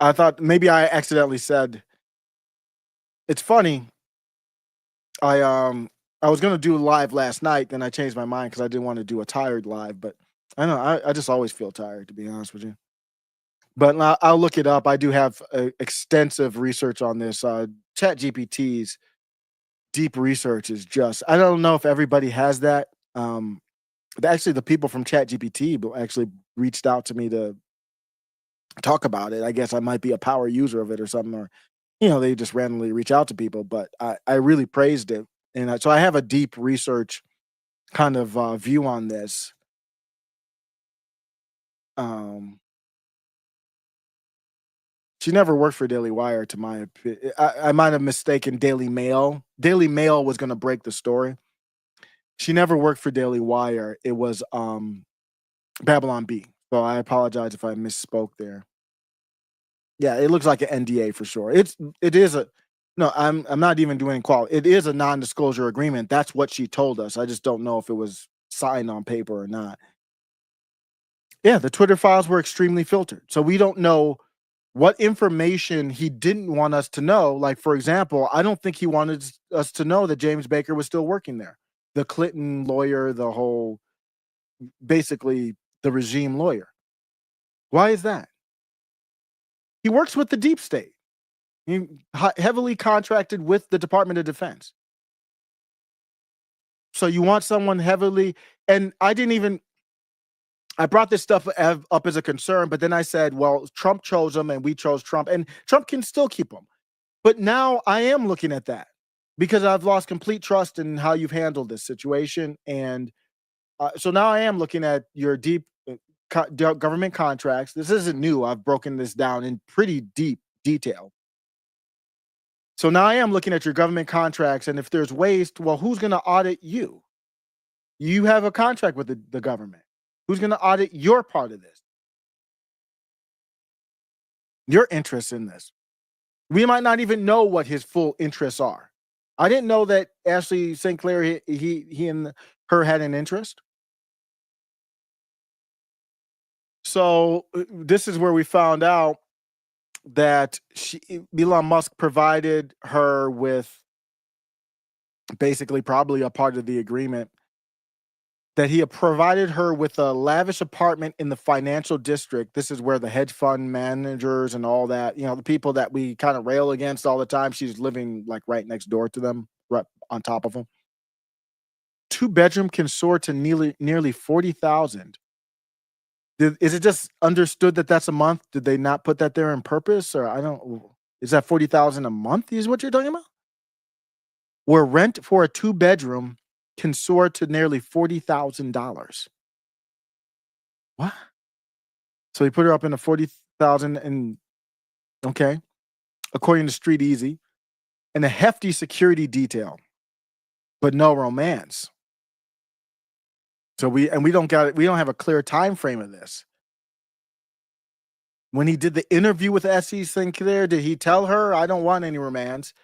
I thought maybe I accidentally said. It's funny. I was gonna do a live last night, then I changed my mind because I didn't want to do a tired live. But I know. I just always feel tired, to be honest with you. But I'll look it up. I do have extensive research on this. Chat GPT's deep research is just, I don't know if everybody has that. Actually, the people from Chat GPT actually reached out to me to talk about it. I guess I might be a power user of it or something, or they just randomly reach out to people. But I really praised it, and so I have a deep research kind of view on this. Um, she never worked for Daily Wire, to my opinion. I might have mistaken Daily Mail. Daily Mail was going to break the story. She never worked for Daily Wire. It was Babylon B. So I apologize if I misspoke there. Yeah, it looks like an NDA for sure. It is a no, I'm not even doing quality. It is a non-disclosure agreement. That's what she told us. I just don't know if it was signed on paper or not. Yeah, the Twitter files were extremely filtered. So we don't know what information he didn't want us to know. Like, for example, I don't think he wanted us to know that James Baker was still working there. The Clinton lawyer, the whole basically the regime lawyer. Why is that? He works with the deep state. He heavily contracted with the Department of Defense. So you want someone heavily, and I brought this stuff up as a concern, but then I said, well, Trump chose him and we chose Trump, and Trump can still keep him. But now I am looking at that because I've lost complete trust in how you've handled this situation. And so now I am looking at your deep government contracts. This isn't new. I've broken this down in pretty deep detail. So now I am looking at your government contracts, and if there's waste, well, who's going to audit you? You have a contract with the government. Who's going to audit your part of this? Your interest in this. We might not even know what his full interests are. I didn't know that Ashley St. Clair, he and her had an interest. So this is where we found out that Elon Musk provided her with basically probably a part of the agreement that he had provided her with a lavish apartment in the financial district. This is where the hedge fund managers and all that, the people that we kind of rail against all the time. She's living like right next door to them, right on top of them. Two-bedroom can soar to nearly 40,000. Is it just understood that that's a month? Did they not put that there on purpose? Or I don't, is that 40,000 a month is what you're talking about? Where rent for a two-bedroom can soar to nearly $40,000. What? So he put her up in a 40,000, and okay, according to Street Easy, and a hefty security detail, but no romance. So we don't got it. We don't have a clear time frame of this. When he did the interview with Essie Sinclair, did he tell her, I don't want any romance.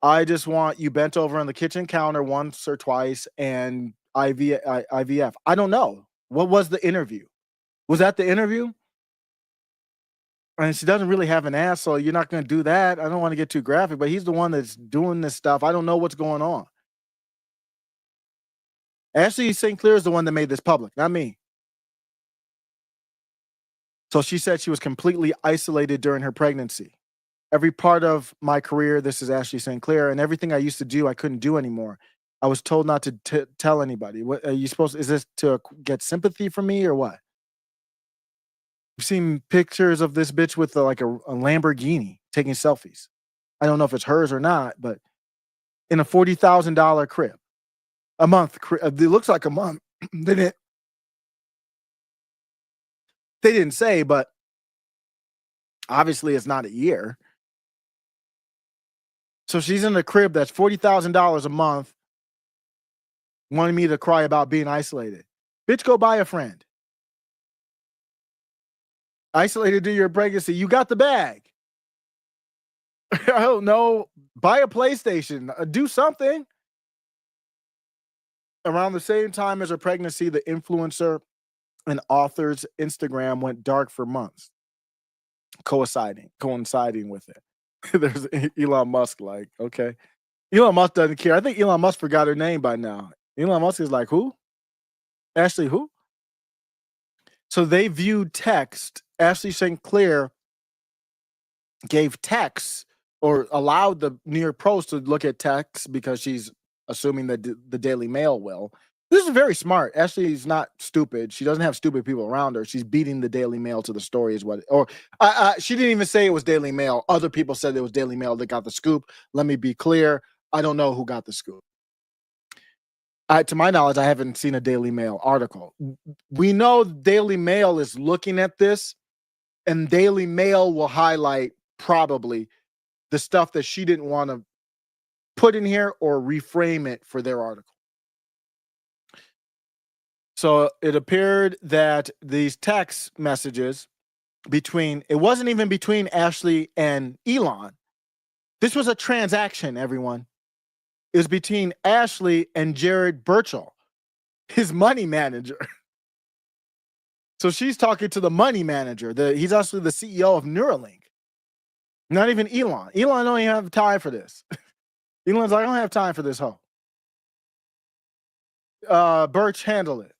I just want you bent over on the kitchen counter once or twice and IVF. I don't know. What was the interview? Was that the interview? And she doesn't really have an ass, so you're not going to do that. I don't want to get too graphic, but he's the one that's doing this stuff. I don't know what's going on. Ashley St. Clair is the one that made this public, not me. So she said she was completely isolated during her pregnancy. Every part of my career, this is Ashley St. Clair, and everything I used to do, I couldn't do anymore. I was told not to tell anybody. What are you supposed? Is this to get sympathy from me or what? I've seen pictures of this bitch with like a Lamborghini taking selfies. I don't know if it's hers or not, but in a $40,000 crib, a month. It looks like a month. they didn't. They didn't say, but obviously it's not a year. So she's in a crib that's $40,000 a month, wanting me to cry about being isolated. Bitch, go buy a friend. Isolated to your pregnancy, you got the bag. I don't know. Buy a PlayStation. Do something. Around the same time as her pregnancy, the influencer and author's Instagram went dark for months, coinciding with it. There's Elon Musk, like, okay. Elon Musk doesn't care. I think Elon Musk forgot her name by now. Elon Musk is like, who? Ashley, who? So they viewed text. Ashley St. Clair gave text or allowed the New York Post to look at text because she's assuming that the Daily Mail will. This is very smart. Ashley's not stupid. She doesn't have stupid people around her. She's beating the Daily Mail to the story, is what. Or she didn't even say it was Daily Mail. Other people said it was Daily Mail that got the scoop. Let me be clear. I don't know who got the scoop. To my knowledge, I haven't seen a Daily Mail article. We know Daily Mail is looking at this, and Daily Mail will highlight probably the stuff that she didn't want to put in here or reframe it for their article. So it appeared that these text messages it wasn't even between Ashley and Elon. This was a transaction, everyone. It was between Ashley and Jared Birchall, his money manager. So she's talking to the money manager. He's actually the CEO of Neuralink. Not even Elon. Elon don't even have time for this. Elon's like, I don't have time for this hoe. Birch, handle it.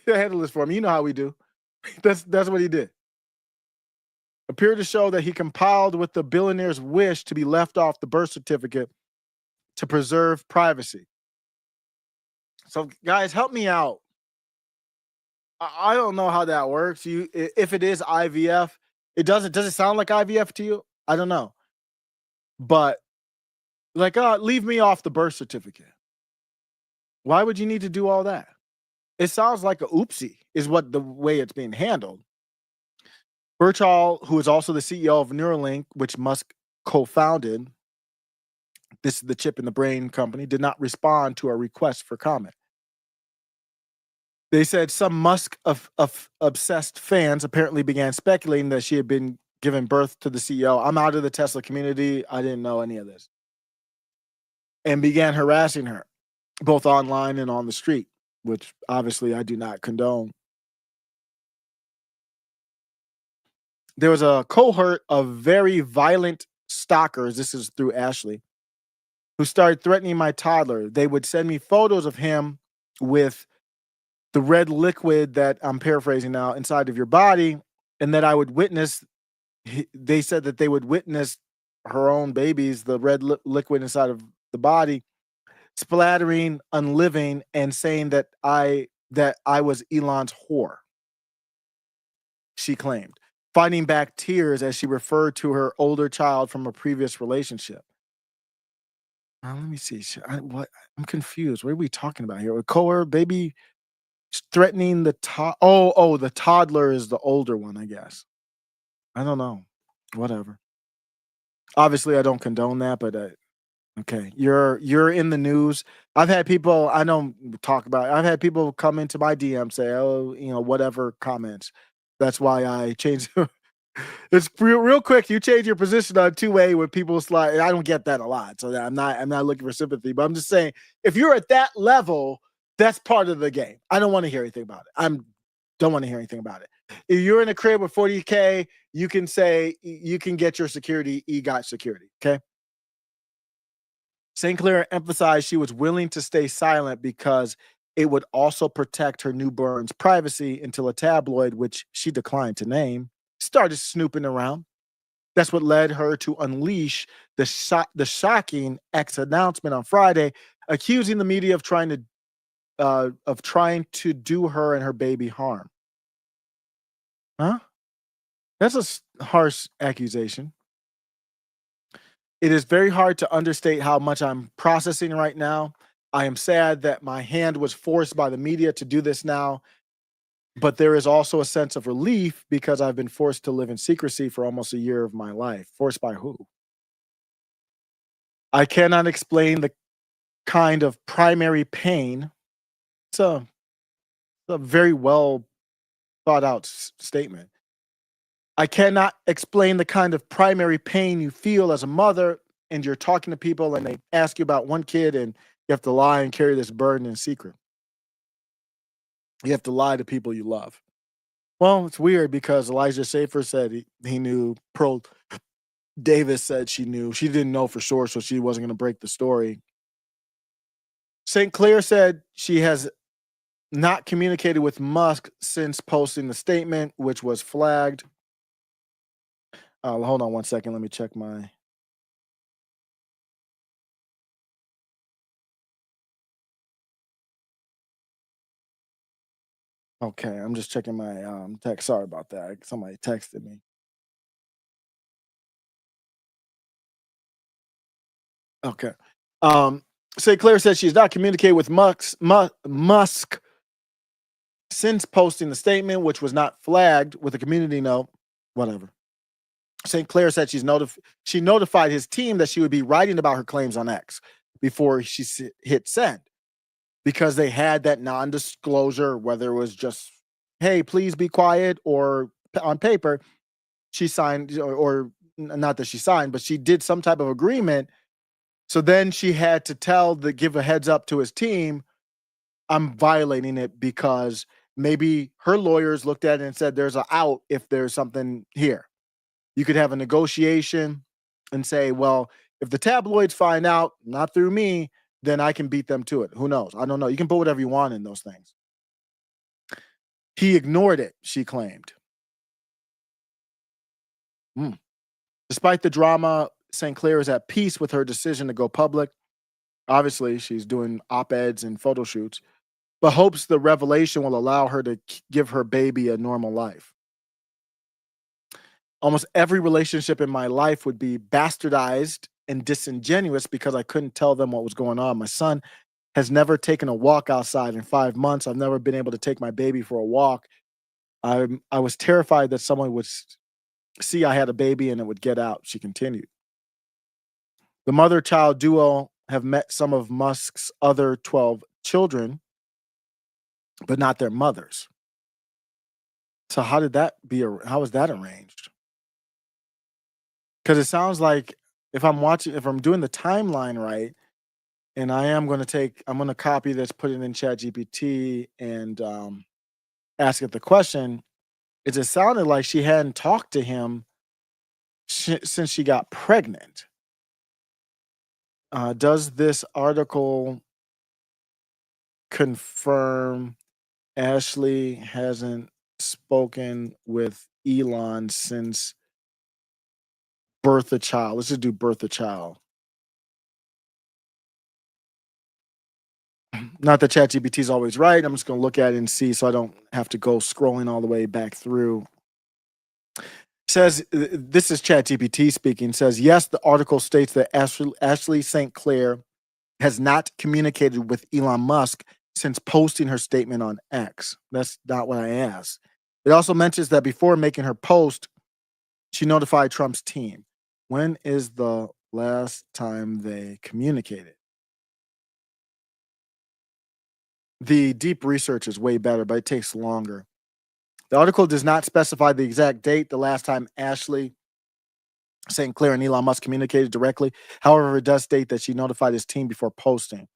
Handle this for me. You know how we do. That's what he did. Appeared to show that he compiled with the billionaire's wish to be left off the birth certificate to preserve privacy. So, guys, help me out. I don't know how that works. If it is IVF, does it sound like IVF to you? I don't know. But like, leave me off the birth certificate. Why would you need to do all that? It sounds like a oopsie is what the way it's being handled. Birchall, who is also the CEO of Neuralink, which Musk co-founded, this is the chip in the brain company, did not respond to our request for comment. They said some Musk obsessed fans apparently began speculating that she had been given birth to the CEO. I'm out of the Tesla community. I didn't know any of this. And began harassing her, both online and on the street, which obviously I do not condone. There was a cohort of very violent stalkers, this is through Ashley, who started threatening my toddler. They would send me photos of him with the red liquid that I'm paraphrasing now inside of your body, and that I would witness. They said that they would witness her own babies, the red liquid inside of the body, splattering on living and saying that I was Elon's whore. She claimed, fighting back tears as she referred to her older child from a previous relationship. Let me see. I'm confused. What are we talking about here? A cohort baby threatening the the toddler is the older one, I guess. I don't know. Whatever. Obviously, I don't condone that, but okay, you're in the news. I've had people I don't talk about. I've had people come into my DM say, "Oh, whatever comments." That's why I changed. It's real quick. You change your position on 2A when people slide. I don't get that a lot, so I'm not looking for sympathy. But I'm just saying, if you're at that level, that's part of the game. I don't want to hear anything about it. Don't want to hear anything about it. If you're in a crib with 40K, you can say you can get your security. EGOT security. Okay. St. Clair emphasized she was willing to stay silent because it would also protect her newborn's privacy until a tabloid, which she declined to name, started snooping around. That's what led her to unleash the shocking X announcement on Friday, accusing the media of trying to do her and her baby harm. Huh? That's a harsh accusation. It is very hard to understate how much I'm processing right now. I am sad that my hand was forced by the media to do this now, but there is also a sense of relief because I've been forced to live in secrecy for almost a year of my life. Forced by who? I cannot explain the kind of primary pain. It's a very well thought out statement. I cannot explain the kind of primary pain you feel as a mother and you're talking to people and they ask you about one kid and you have to lie and carry this burden in secret. You have to lie to people you love. Well, it's weird because Elijah Schaefer said he knew. Pearl Davis said she knew. She didn't know for sure, so she wasn't going to break the story. St. Clair said she has not communicated with Musk since posting the statement, which was flagged. Hold on one second. Let me check my. Okay, I'm just checking my text. Sorry about that. Somebody texted me. Okay. Um, Say Claire says she's not communicated with Musk since posting the statement, which was not flagged with a community note. Whatever. St. Clair said she notified his team that she would be writing about her claims on X before hit send because they had that non-disclosure, whether it was just "Hey, please be quiet" or on paper she signed, or not that she signed, but she did some type of agreement. So then she had to give a heads up to his team, "I'm violating it because maybe her lawyers looked at it and said there's a out if there's something here." You could have a negotiation and say, well, if the tabloids find out, not through me, then I can beat them to it. Who knows? I don't know. You can put whatever you want in those things. He ignored it, she claimed. Mm. Despite the drama, St. Clair is at peace with her decision to go public. Obviously, she's doing op eds and photo shoots, but hopes the revelation will allow her to give her baby a normal life. Almost every relationship in my life would be bastardized and disingenuous because I couldn't tell them what was going on. My son has never taken a walk outside in 5 months. I've never been able to take my baby for a walk. I was terrified that someone would see I had a baby and it would get out. She continued. The mother child duo have met some of Musk's other 12 children, but not their mothers. So how was that arranged? Because it sounds like if I'm doing the timeline right, and I'm going to copy this, put it in Chat GPT, and ask it the question. It sounded like she hadn't talked to him since she got pregnant. Does this article confirm Ashley hasn't spoken with Elon since birth a child? Let's just do birth a child. Not that ChatGPT is always right. I'm just going to look at it and see so I don't have to go scrolling all the way back through. Says this is ChatGPT speaking. Says yes, the article states that Ashley St. Clair has not communicated with Elon Musk since posting her statement on X. That's not what I asked. It also mentions that before making her post, she notified Trump's team. When is the last time they communicated? The deep research is way better, but it takes longer. The article does not specify the exact date the last time Ashley St. Clair and Elon Musk communicated directly. However, it does state that she notified his team before posting.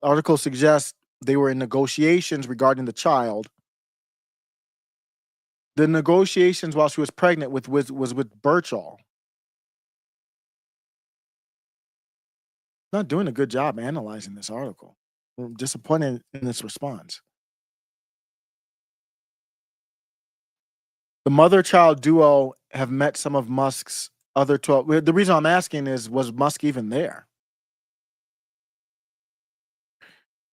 Article suggests they were in negotiations regarding the child. The negotiations while she was pregnant was with Birchall. Not doing a good job analyzing this article. I'm disappointed in its response. The mother-child duo have met some of Musk's other 12. The reason I'm asking is, was Musk even there?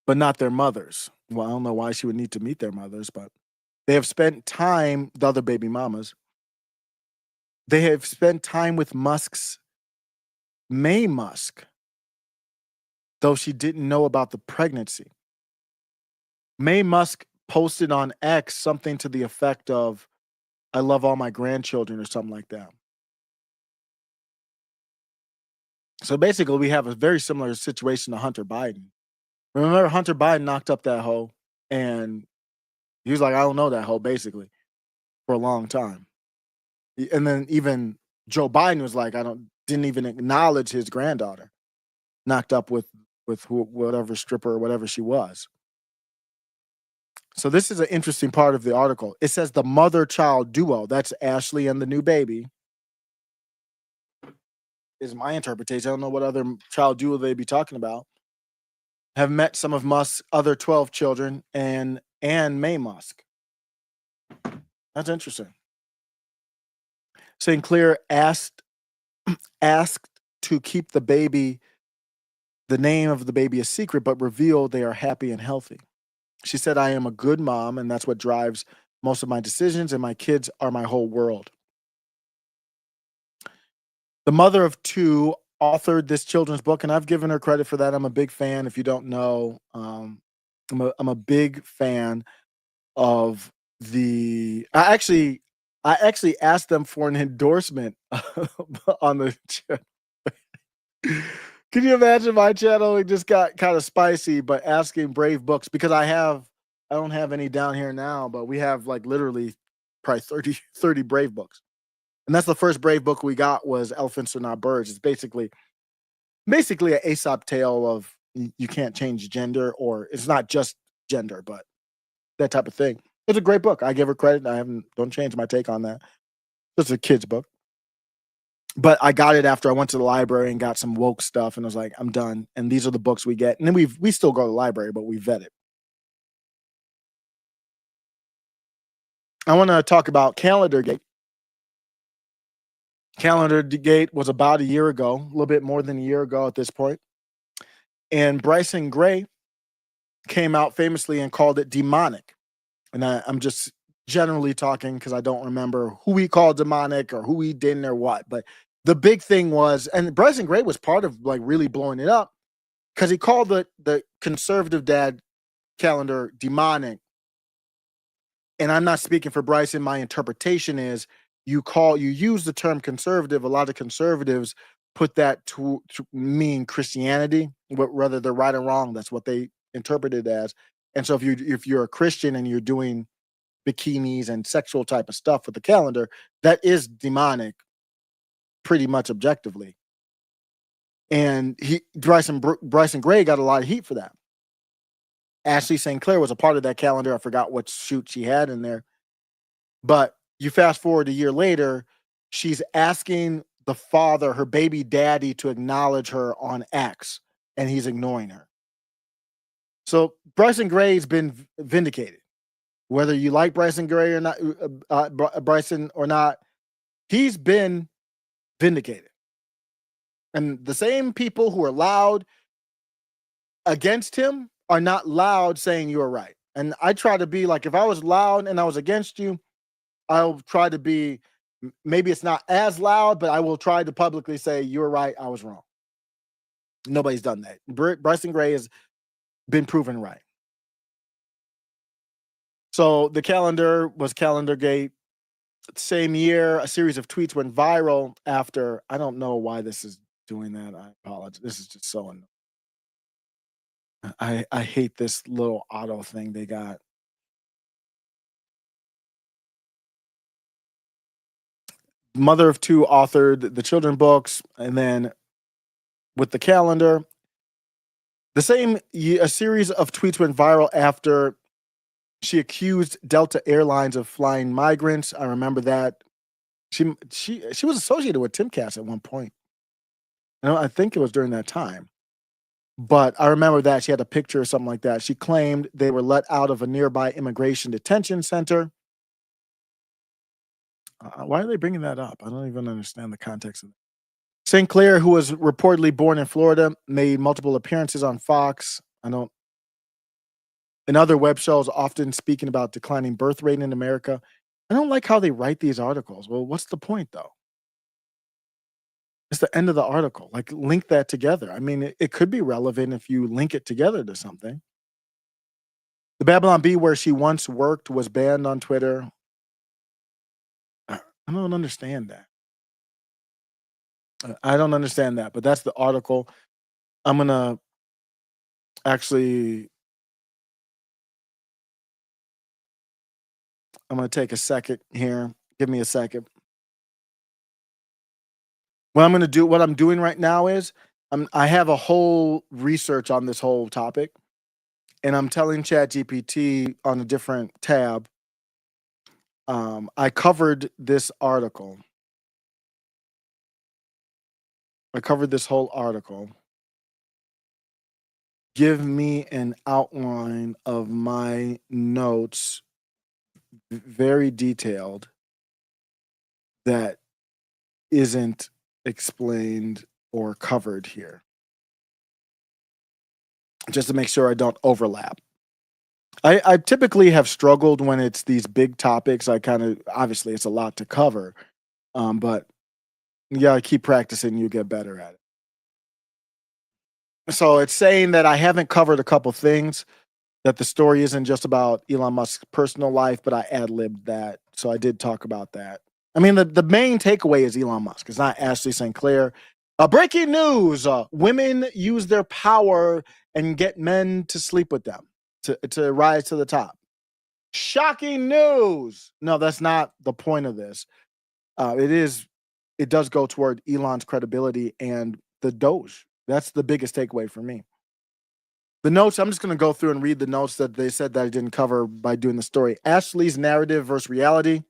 But not their mothers. Well, I don't know why she would need to meet their mothers, but they have spent time, the other baby mamas, they have spent time with Musk's May Musk, though she didn't know about the pregnancy. May Musk posted on X something to the effect of, "I love all my grandchildren," or something like that. So basically, we have a very similar situation to Hunter Biden. Remember, Hunter Biden knocked up that hoe, and he was like, "I don't know that hoe," basically, for a long time. And then even Joe Biden was like, didn't even acknowledge his granddaughter knocked up with whatever stripper or whatever she was. So this is an interesting part of the article. It says the mother-child duo, that's Ashley and the new baby, is my interpretation. I don't know what other child duo they'd be talking about. have met some of Musk's other 12 children and May Musk. That's interesting. St. Clair asked to keep the name of the baby a secret, but revealed they are happy and healthy. She said, I am a good mom, and that's what drives most of my decisions, and my kids are my whole world. The mother of two authored this children's book, and I've given her credit for that. I'm a big fan. If you don't know, I'm a big fan of the. I actually asked them for an endorsement on the. Can you imagine my channel? It just got kind of spicy, but asking Brave Books because I don't have any down here now, but we have like literally probably 30 Brave Books. And that's the first Brave book we got was Elephants Are Not Birds. It's basically an Aesop tale of you can't change gender, or it's not just gender, but that type of thing. It's a great book. I give her credit. I haven't don't change my take on that. It's a kid's book. But I got it after I went to the library and got some woke stuff, and I was like, I'm done. And these are the books we get. And then we still go to the library, but we vet it. I want to talk about Calendar Gate. Calendar Gate was about a year ago, a little bit more than a year ago at this point. And Bryson Gray came out famously and called it demonic. And I'm just generally talking because I don't remember who he called demonic or who he didn't or what. But the big thing was, and Bryson Gray was part of like really blowing it up because he called the conservative dad calendar demonic. And I'm not speaking for Bryson. My interpretation is you use the term conservative. A lot of conservatives put that to mean Christianity, but whether they're right or wrong, that's what they interpret it as. And so if you're a Christian and you're doing bikinis and sexual type of stuff with the calendar, that is demonic, pretty much objectively. And Bryson Gray got a lot of heat for that. Ashley St. Clair was a part of that calendar. I forgot what shoot she had in there. But you fast forward a year later, she's asking the father, her baby daddy, to acknowledge her on X, and he's ignoring her. So Bryson Gray's been vindicated. Whether you like Bryson Gray or not, Bryson or not, he's been vindicated. And the same people who are loud against him are not loud saying you're right. And I try to be like, if I was loud and I was against you, I'll try to be, maybe it's not as loud, but I will try to publicly say, you're right, I was wrong. Nobody's done that. Bryson Gray has been proven right. So the calendar was Calendar Gate. Same year, a series of tweets went viral after, I don't know why this is doing that. I apologize. This is just so annoying. I hate this little auto thing they got. Mother of two authored the children books, and then with the calendar, a series of tweets went viral after she accused Delta Airlines of flying migrants. I remember that. She was associated with Timcast at one point. I think it was during that time. But I remember that she had a picture or something like that. She claimed they were let out of a nearby immigration detention center. Why are they bringing that up? I don't even understand the context of it. St. Clair, who was reportedly born in Florida, made multiple appearances on Fox. And other web shows, often speaking about declining birth rate in America. I don't like how they write these articles. Well, what's the point though? It's the end of the article. Like link that together. I mean, it could be relevant if you link it together to something. The Babylon Bee, where she once worked, was banned on Twitter. I don't understand that. I don't understand that, but that's the article. I'm gonna actually I'm gonna take a second here. Give me a second. What I'm doing right now is I have a whole research on this whole topic, and I'm telling ChatGPT on a different tab. I covered this article. I covered this whole article. give me an outline of my notes, very detailed, that isn't explained or covered here, just to make sure I don't overlap. I typically have struggled when it's these big topics. I kind of obviously it's a lot to cover, but you gotta keep practicing. You get better at it. So it's saying that I haven't covered a couple things. That the story isn't just about Elon Musk's personal life, but I ad libbed that. So I did talk about that. I mean, the main takeaway is Elon Musk. It's not Ashley St. Clair. Breaking news: women use their power and get men to sleep with them to rise to the top. Shocking news. No, that's not the point of this. It is. It does go toward Elon's credibility and the Doge. That's the biggest takeaway for me. The notes, I'm just going to go through and read the notes that they said that I didn't cover by doing the story. Ashley's narrative versus reality.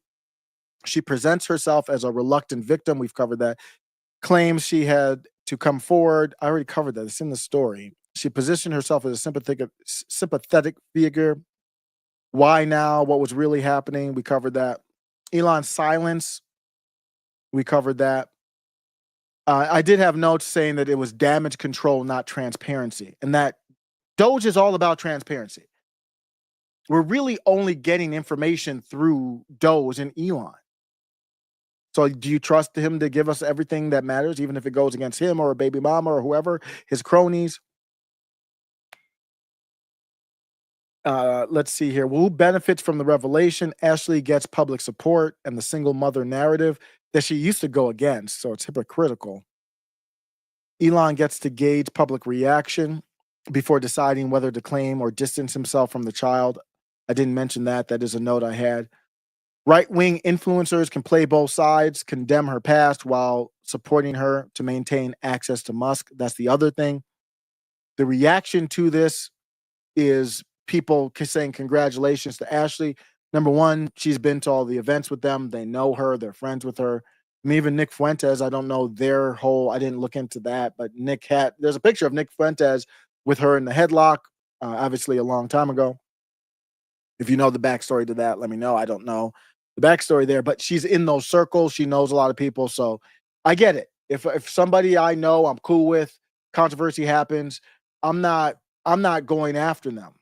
She presents herself as a reluctant victim. We've covered that. Claims she had to come forward. I already covered that. It's in the story. She positioned herself as a sympathetic figure. Why now? What was really happening? We covered that. Elon's silence. We covered that. I did have notes saying that it was damage control, not transparency, and that Doge is all about transparency. We're really only getting information through Doge and Elon. So do you trust him to give us everything that matters, even if it goes against him or a baby mama or whoever, his cronies? Let's see here. Who benefits from the revelation? Ashley gets public support and the single mother narrative that she used to go against. So it's hypocritical. Elon gets to gauge public reaction before deciding whether to claim or distance himself from the child. I didn't mention that. That is a note I had. Right wing influencers can play both sides, condemn her past while supporting her to maintain access to Musk. That's the other thing. The reaction to this is people saying congratulations to Ashley. Number one, she's been to all the events with them. They know her, they're friends with her. I mean, even Nick Fuentes, I don't know their whole, I didn't look into that, but there's a picture of Nick Fuentes with her in the headlock, obviously a long time ago. If you know the backstory to that, let me know. I don't know the backstory there, but she's in those circles. She knows a lot of people. So I get it. If somebody I know I'm cool with, controversy happens, I'm not I'm not going after them.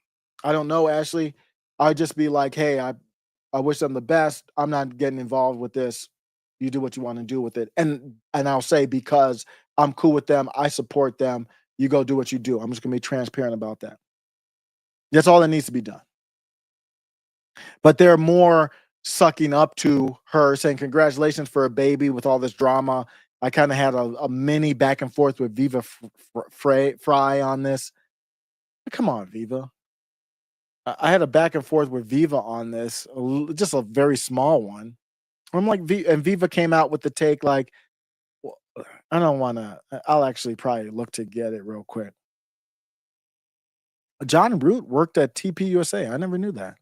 I don't know, Ashley. I just be like, hey, I wish them the best. I'm not getting involved with this. You do what you want to do with it. And I'll say because I'm cool with them, I support them. You go do what you do. I'm just gonna be transparent about that. That's all that needs to be done. But they're more sucking up to her saying congratulations for a baby with all this drama. I kind of had a mini back and forth with Viva Fry on this. Come on, Viva. I had a back and forth with Viva on this, just a very small one. I'm like, and Viva came out with the take like, "Well, I don't want to. I'll actually probably look to get it real quick. John Root worked at TP USA. I never knew that.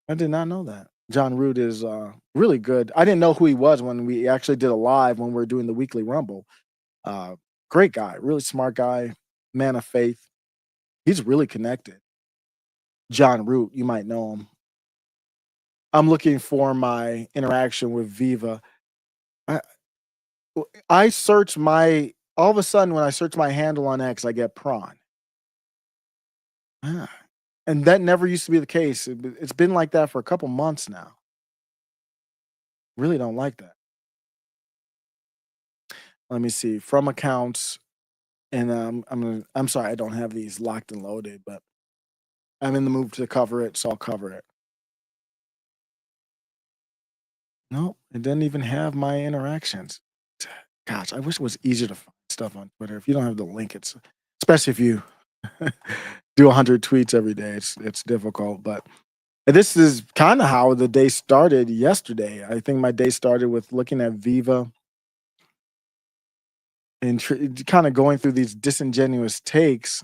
I did not know that. John Root is really good. I didn't know who he was when we actually did a live when we were doing the weekly rumble. Uh, Great guy, really smart guy, man of faith. He's really connected. John Root, you might know him. I'm looking for my interaction with Viva. I, I search my all of a sudden when I search my handle on X, I get prawn. Ah, and that never used to be the case. It's been like that for a couple months now. Really don't like that. Let me see from accounts, and I'm sorry I don't have these locked and loaded, but I'm in the mood to cover it, so I'll cover it. No, it doesn't even have my interactions. Gosh, I wish it was easier to find stuff on Twitter. If you don't have the link, it's especially if you do 100 tweets every day, it's difficult. But this is kind of how the day started yesterday. I think my day started with looking at Viva and kind of going through these disingenuous takes.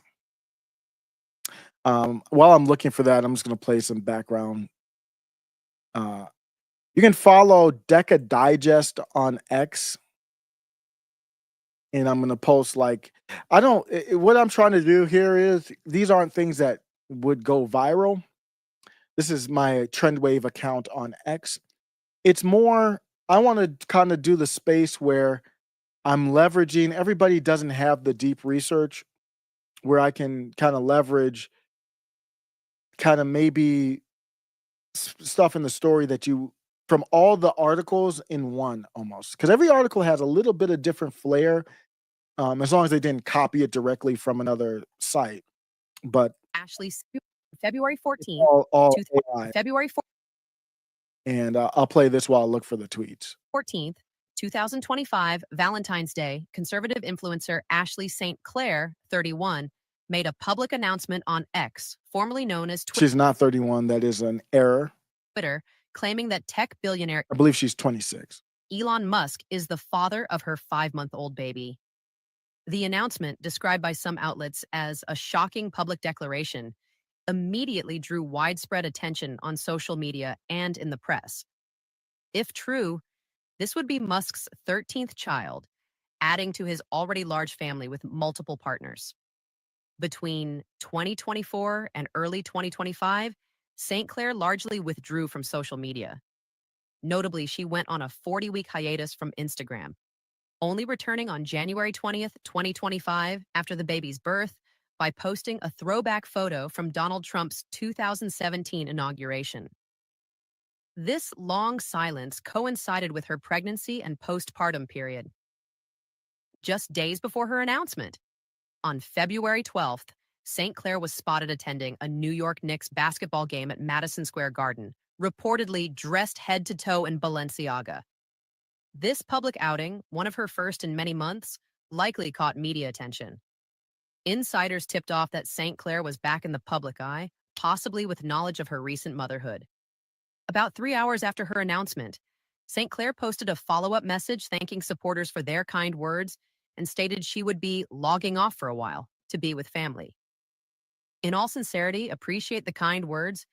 While I'm looking for that, I'm just going to play some background. Uh, you can follow Deca Digest on X. and I'm gonna post like I don't. What I'm trying to do here is these aren't things that would go viral. This is my trend wave account on X. It's more. I want to kind of do the space where I'm leveraging. Everybody doesn't have the deep research where I can kind of leverage, kind of maybe stuff in the story that you from all the articles in one almost because every article has a little bit of different flair, as long as they didn't copy it directly from another site. But Ashley, February it's 14th, all to AI. February And I'll play this while I look for the tweets. 14th, 2025, Valentine's Day, conservative influencer Ashley St. Clair, 31, made a public announcement on X, formerly known as She's not 31. That is an error. Twitter, claiming that tech billionaire I believe she's 26. Elon Musk is the father of her 5-month-old baby. The announcement, described by some outlets as a shocking public declaration, immediately drew widespread attention on social media and in the press. If true, this would be Musk's 13th child, adding to his already large family with multiple partners. Between 2024 and early 2025, St. Clair largely withdrew from social media. Notably, she went on a 40-week hiatus from Instagram, only returning on January 20th, 2025, after the baby's birth, by posting a throwback photo from Donald Trump's 2017 inauguration. This long silence coincided with her pregnancy and postpartum period. Just days before her announcement, on February 12th, St. Clair was spotted attending a New York Knicks basketball game at Madison Square Garden, reportedly dressed head to toe in Balenciaga. This public outing, one of her first in many months, likely caught media attention. Insiders tipped off that St. Clair was back in the public eye, possibly with knowledge of her recent motherhood. About 3 hours after her announcement, St. Clair posted a follow-up message thanking supporters for their kind words and stated she would be logging off for a while to be with family. In all sincerity, appreciate the kind words.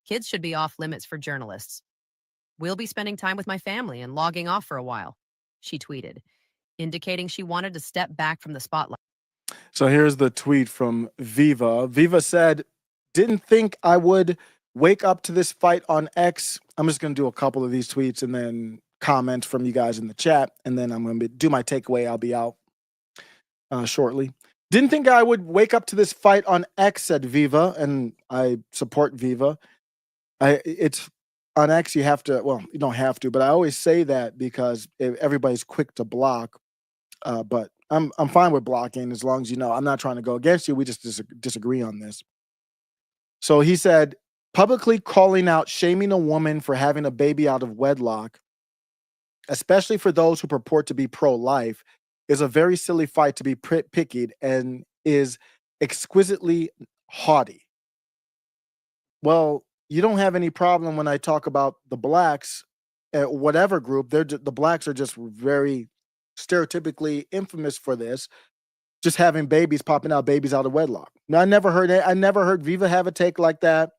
Kids should be off limits for journalists. We'll be spending time with my family and logging off for a while, she tweeted, indicating she wanted to step back from the spotlight. So here's the tweet from Viva. Viva said, "Didn't think I would wake up to this fight on X." I'm just going to do a couple of these tweets and then comment from you guys in the chat. And then I'm going to do my takeaway. I'll be out shortly. "Didn't think I would wake up to this fight on X," said Viva. And I support Viva. It's on X. You have to, well, you don't have to, but I always say that because everybody's quick to block. But I'm fine with blocking as long as you know I'm not trying to go against you. We just disagree on this. So he said, publicly calling out shaming a woman for having a baby out of wedlock, especially for those who purport to be pro-life, is a very silly fight to be picky and is exquisitely haughty. Well, you don't have any problem when I talk about the blacks, whatever group. The blacks are just very stereotypically infamous for this, just having popping out babies out of wedlock. Now, I never heard Viva have a take like that.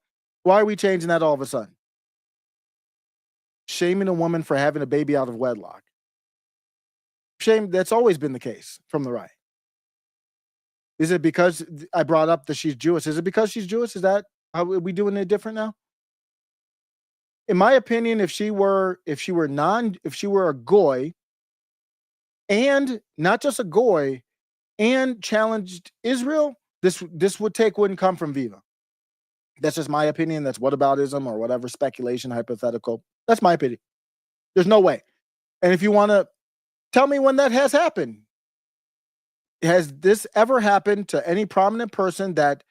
Why are we changing that all of a sudden? Shaming a woman for having a baby out of wedlock. Shame, that's always been the case from the right. Is it because I brought up that she's Jewish? Is it because she's Jewish? Is that how are we doing it different now? In my opinion, if she were a goy, and not just a goy, and challenged Israel, this wouldn't come from Viva. That's just my opinion. That's whataboutism or whatever, speculation, hypothetical. That's my opinion. There's no way. And if you want to tell me when that has happened, has this ever happened to any prominent person that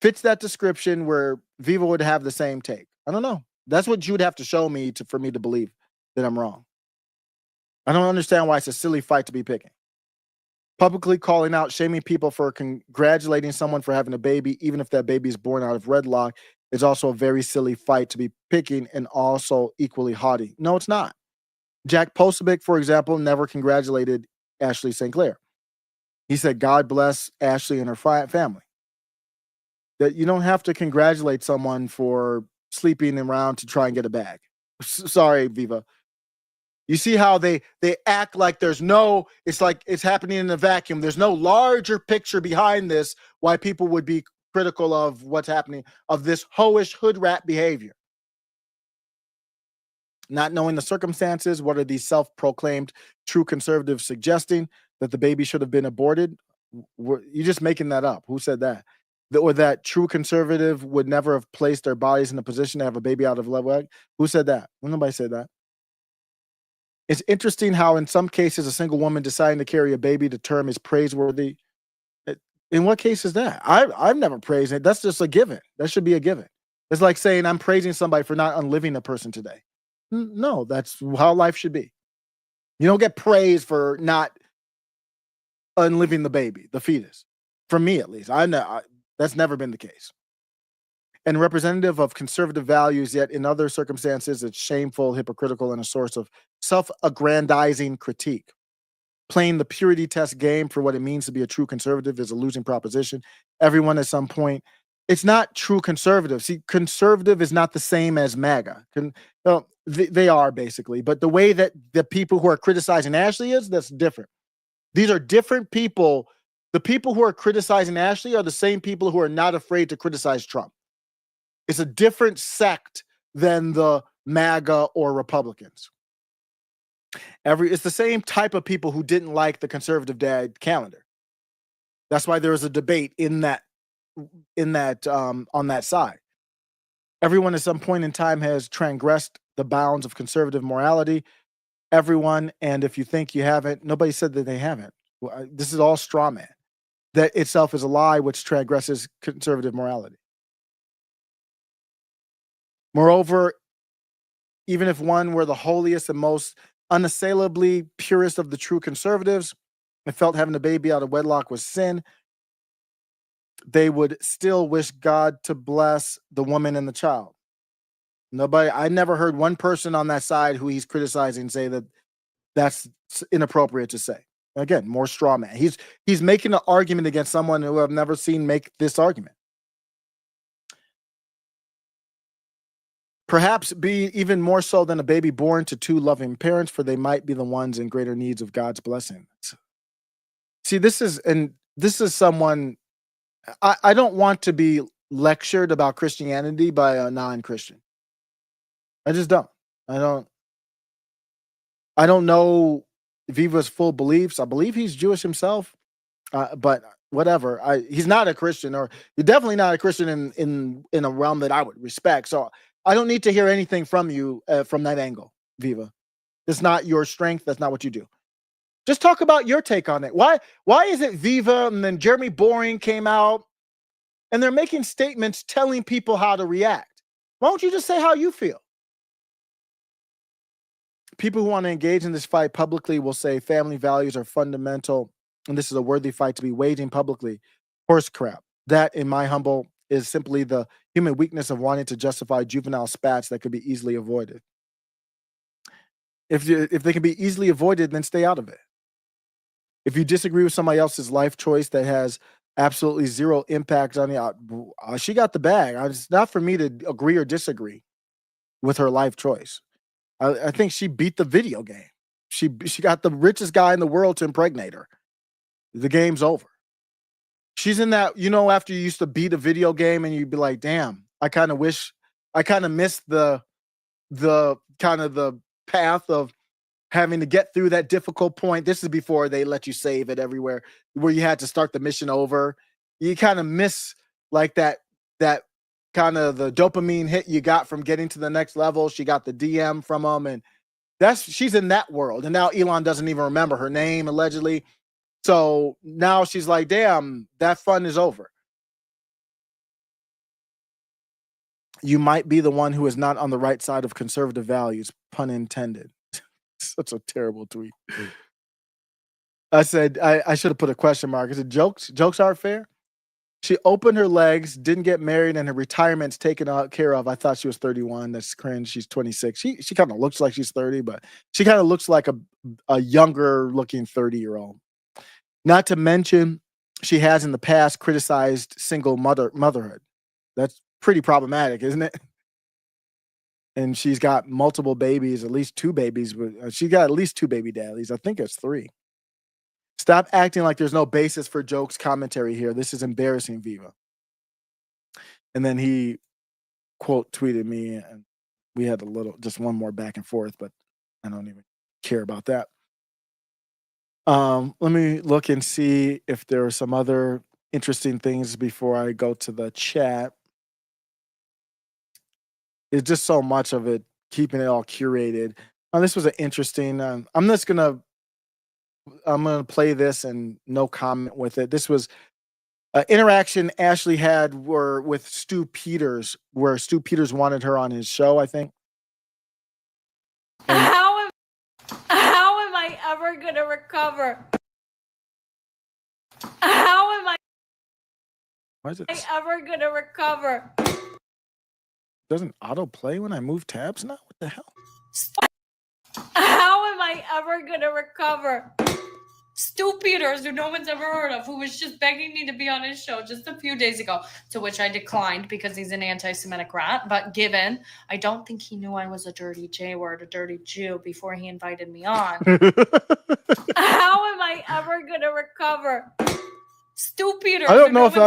fits that description where Viva would have the same take? I don't know. That's what you would have to show me for me to believe that I'm wrong. I don't understand why it's a silly fight to be picking. Publicly calling out, shaming people for congratulating someone for having a baby, even if that baby is born out of wedlock, is also a very silly fight to be picking and also equally haughty. No, it's not. Jack Posobiec, for example, never congratulated Ashley St. Clair. He said, "God bless Ashley and her family." That you don't have to congratulate someone for sleeping around to try and get a bag. Sorry, Viva. You see how they act like there's no, it's like it's happening in a vacuum. There's no larger picture behind this, why people would be critical of what's happening, of this hoish hood rat behavior. Not knowing the circumstances, what are these self-proclaimed true conservatives suggesting? That the baby should have been aborted? You're just making that up. Who said that? Or that true conservative would never have placed their bodies in a position to have a baby out of wedlock? Who said that? Well, nobody said that. It's interesting how in some cases a single woman deciding to carry a baby to term is praiseworthy. Uh, In what case is that? I've never praised it. That's just a given. That should be a given. It's like saying I'm praising somebody for not unliving a person today. No, that's how life should be. You don't get praise for not unliving the baby, the fetus. For me, at least, I know that's never been the case. And representative of conservative values, yet in other circumstances, it's shameful, hypocritical, and a source of self-aggrandizing critique. Playing the purity test game for what it means to be a true conservative is a losing proposition. Everyone at some point, it's not true conservative. See, conservative is not the same as MAGA. Well, they are basically, but the way that the people who are criticizing Ashley is, that's different. These are different people. The people who are criticizing Ashley are the same people who are not afraid to criticize Trump. It's a different sect than the MAGA or Republicans. It's the same type of people who didn't like the conservative dad calendar. That's why there was a debate on that side. Everyone at some point in time has transgressed the bounds of conservative morality. Everyone, and if you think you haven't, nobody said that they haven't. This is all straw man. That itself is a lie which transgresses conservative morality. Moreover, even if one were the holiest and most unassailably purest of the true conservatives and felt having a baby out of wedlock was sin, they would still wish God to bless the woman and the child. I never heard one person on that side who he's criticizing say that that's inappropriate to say. Again, more straw man. He's making an argument against someone who I've never seen make this argument. Perhaps be even more so than a baby born to two loving parents, for they might be the ones in greater needs of God's blessings. See, this is someone I don't want to be lectured about Christianity by a non-Christian. I just don't. I don't. I don't know Viva's full beliefs. I believe he's Jewish himself, but whatever. He's not a Christian, or you're definitely not a Christian in a realm that I would respect. So I don't need to hear anything from you from that angle, Viva. It's not your strength. That's not what you do. Just talk about your take on it. Why is it Viva and then Jeremy Boring came out and they're making statements telling people how to react? Why don't you just say how you feel? People who want to engage in this fight publicly will say family values are fundamental and this is a worthy fight to be waging publicly. Horse crap. That, in my humble, is simply the human weakness of wanting to justify juvenile spats that could be easily avoided. If they can be easily avoided, then stay out of it. If you disagree with somebody else's life choice that has absolutely zero impact on you, she got the bag. It's not for me to agree or disagree with her life choice. I think she beat the video game. She got the richest guy in the world to impregnate her. The game's over. She's in that, after you used to beat a video game and you'd be like, damn, I kind of missed the kind of the path of having to get through that difficult point. This is before they let you save it everywhere, where you had to start the mission over. You kind of miss like that kind of the dopamine hit you got from getting to the next level. She got the DM from him, and she's in that world. And now Elon doesn't even remember her name, allegedly. So now she's like, damn, that fun is over. You might be the one who is not on the right side of conservative values, pun intended. Such a terrible tweet. I said, I should have put a question mark. I said, jokes aren't fair. She opened her legs, didn't get married, and her retirement's taken care of. I thought she was 31. That's cringe. She's 26. She kind of looks like she's 30, but she kind of looks like a younger looking 30-year-old. Not to mention, she has in the past criticized single motherhood. That's pretty problematic, isn't it? and she's got multiple babies, at least 2 babies with she got at least 2 baby daddies. I think it's 3. Stop acting like there's no basis for jokes commentary here. This is embarrassing, Viva. And then he quote tweeted me and we had a little just one more back and forth, but I don't even care about that. Let me look and see if there are some other interesting things before I go to the chat. It's just so much of it, keeping it all curated. This was an interesting. I'm gonna play this and no comment with it. This was an interaction Ashley had with Stu Peters, where Stu Peters wanted her on his show, I think. How am I ever gonna recover? How am I ever gonna recover? Doesn't autoplay when I move tabs now? What the hell? How am I ever gonna recover? Stu Peters, who no one's ever heard of, who was just begging me to be on his show just a few days ago, to which I declined because he's an anti-Semitic rat. But given, I don't think he knew I was a dirty J-word, a dirty Jew, before he invited me on. How am I ever gonna recover? Stu Peters, I don't know if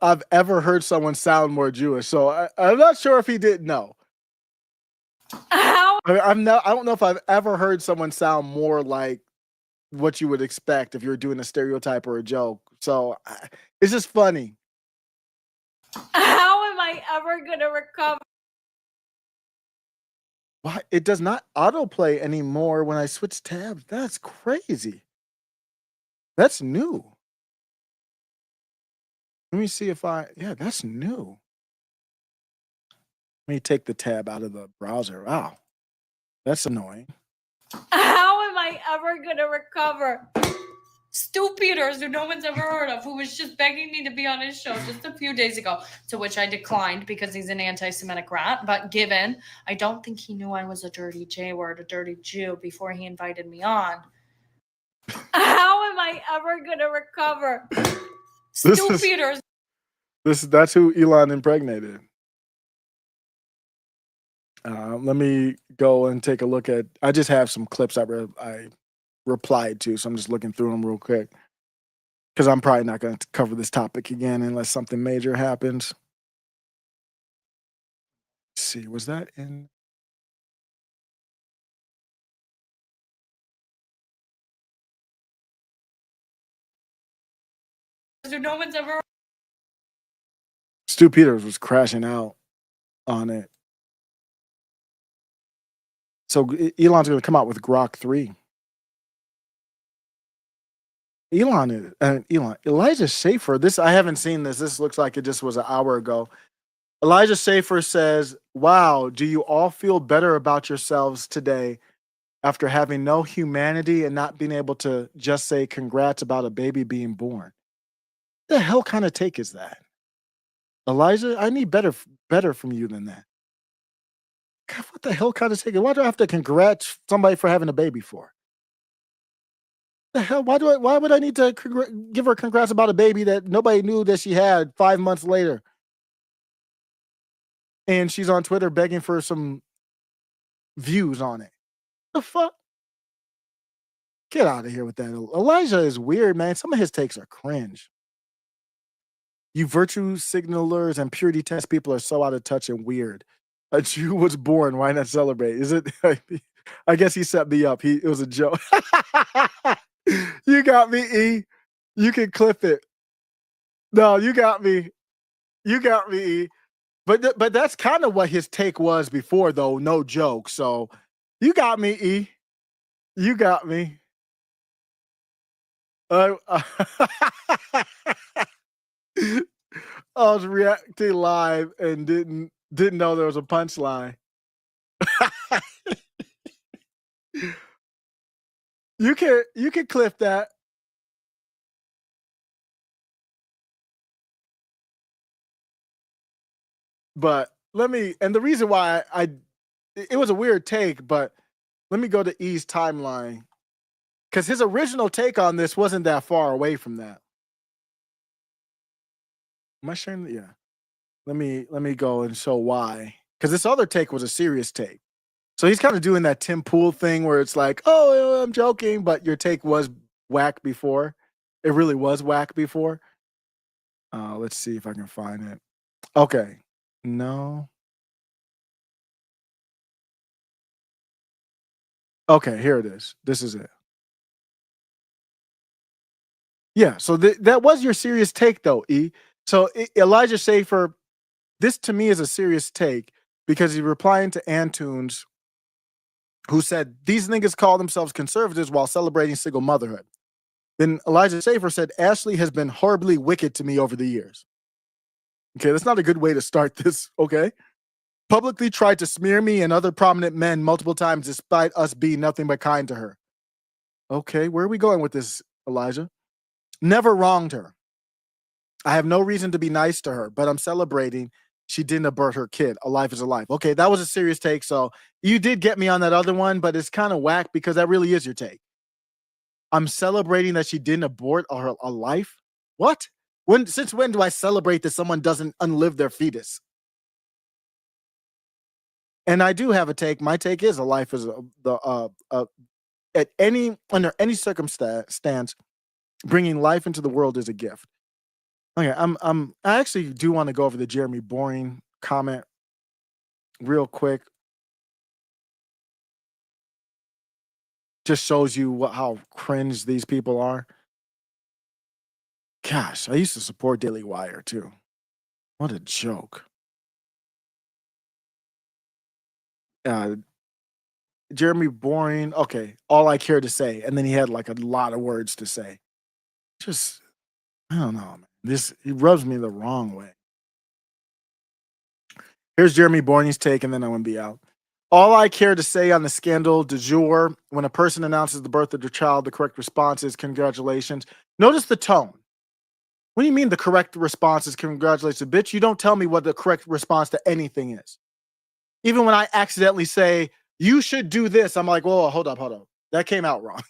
I've ever heard someone sound more Jewish, so I'm not sure if he didn't know. How? I don't know if I've ever heard someone sound more like what you would expect if you're doing a stereotype or a joke. So it's just funny. How am I ever gonna recover? Why it does not autoplay anymore when I switch tabs? That's crazy. That's new. Let me see if that's new. Let me take the tab out of the browser. Wow, that's annoying. How am I ever gonna recover? Stu Peters, who no one's ever heard of, who was just begging me to be on his show just a few days ago, to which I declined because he's an anti-Semitic rat. But given, I don't think he knew I was a dirty J-word, a dirty Jew, before he invited me on. How am I ever gonna recover? Stu Peters. That's who Elon impregnated. Let me go and take a look at. I just have some clips I replied to, so I'm just looking through them real quick because I'm probably not going to cover this topic again unless something major happens. Let's see, was that in? No one's ever. Stu Peters was crashing out on it. So Elon's going to come out with Grok 3. Elijah Schaefer. This I haven't seen this. This looks like it just was an hour ago. Elijah Schaefer says, "Wow, do you all feel better about yourselves today after having no humanity and not being able to just say congrats about a baby being born?" The hell kind of take is that, Elijah? I need better from you than that. God, what the hell kind of take? Why do I have to congrats somebody for having a baby for? The hell? Why would I need to give her congrats about a baby that nobody knew that she had 5 months later? And she's on Twitter begging for some views on it. The fuck? Get out of here with that. Elijah is weird, man. Some of his takes are cringe. You virtue signalers and purity test people are so out of touch and weird. A Jew was born. Why not celebrate? Is it? I guess he set me up. It was a joke. You got me, E. You can clip it. No, you got me. You got me, E. But that's kind of what his take was before, though. No joke. So you got me, E. You got me. I was reacting live and didn't know there was a punchline. You can clip that. But and the reason why it was a weird take, but let me go to E's timeline. Because his original take on this wasn't that far away from that. Am I sharing? Yeah. Let me go and show why. because this other take was a serious take. So he's kind of doing that Tim Pool thing where it's like, oh, I'm joking, but your take was whack before. It really was whack before. Let's see if I can find it. Okay. No. Okay, here it is. This is it. Yeah. So that was your serious take, though, E. So Elijah Schaefer, this to me is a serious take because he's replying to Antunes, who said these niggas call themselves conservatives while celebrating single motherhood. Then Elijah Schaefer said, Ashley has been horribly wicked to me over the years. Okay, that's not a good way to start this, okay? Publicly tried to smear me and other prominent men multiple times despite us being nothing but kind to her. Okay, where are we going with this, Elijah? Never wronged her. I have no reason to be nice to her, but I'm celebrating she didn't abort her kid. A life is a life. Okay, that was a serious take. So you did get me on that other one, but it's kind of whack because that really is your take. I'm celebrating that she didn't abort a life. What? Since when do I celebrate that someone doesn't unlive their fetus? And I do have a take. My take is a life is at any under any circumstance, bringing life into the world is a gift. Okay, I actually do want to go over the Jeremy Boring comment real quick. Just shows you how cringe these people are. Gosh, I used to support Daily Wire too. What a joke. Uh, Jeremy Boring. Okay, all I care to say, and then he had like a lot of words to say. Just I don't know, man. This he rubs me the wrong way. Here's Jeremy Boring's take, and then I'm gonna be out. All I care to say on the scandal du jour, when a person announces the birth of their child, the correct response is congratulations. Notice the tone. What do you mean the correct response is congratulations? Bitch, you don't tell me what the correct response to anything is. Even when I accidentally say, you should do this, I'm like, whoa, hold up. That came out wrong.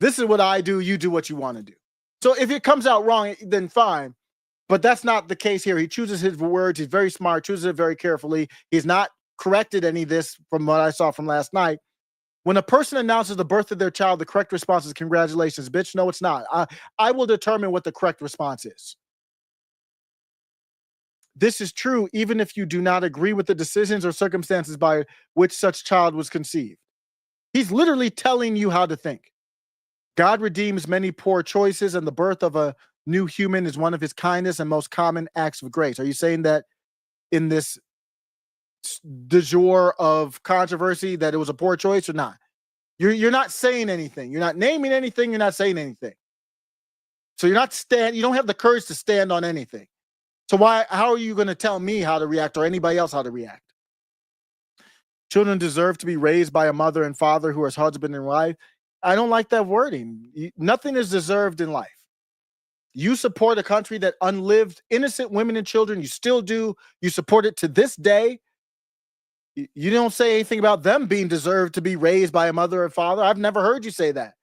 This is what I do. You do what you want to do. So if it comes out wrong, then fine. But that's not the case here. He chooses his words. He's very smart, chooses it very carefully. He's not corrected any of this from what I saw from last night. When a person announces the birth of their child, the correct response is congratulations, bitch. No, it's not. I will determine what the correct response is. This is true even if you do not agree with the decisions or circumstances by which such child was conceived. He's literally telling you how to think. God redeems many poor choices, and the birth of a new human is one of his kindest and most common acts of grace. Are you saying that in this du jour of controversy that it was a poor choice or not? You're not saying anything. You're not naming anything. You're not saying anything. So you don't have the courage to stand on anything. So how are you going to tell me how to react or anybody else how to react? Children deserve to be raised by a mother and father who is husband and wife. I don't like that wording. Nothing is deserved in life. You support a country that unlived innocent women and children. You still do. You support it to this day. You don't say anything about them being deserved to be raised by a mother or father. I've never heard you say that.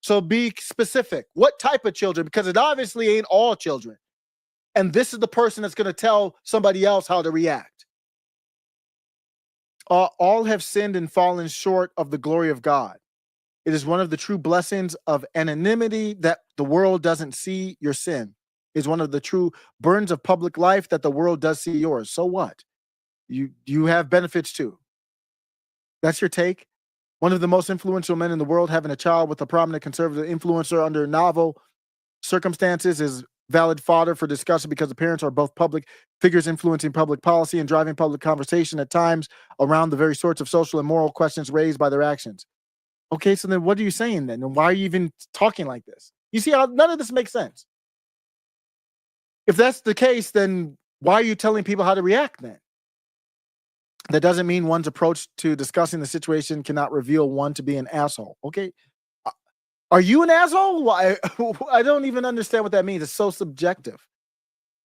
So be specific. What type of children? Because it obviously ain't all children. And this is the person that's going to tell somebody else how to react. All have sinned and fallen short of the glory of God. It is one of the true blessings of anonymity that the world doesn't see your sin. Is one of the true burdens of public life that the world does see yours. So what? You have benefits too. That's your take. One of the most influential men in the world having a child with a prominent conservative influencer under novel circumstances is valid fodder for discussion because the parents are both public figures influencing public policy and driving public conversation at times around the very sorts of social and moral questions raised by their actions. Okay, so then what are you saying then? And why are you even talking like this? You see how none of this makes sense. If that's the case, then why are you telling people how to react then? That doesn't mean one's approach to discussing the situation cannot reveal one to be an asshole. Okay. Are you an asshole? Why? I don't even understand what that means. It's so subjective.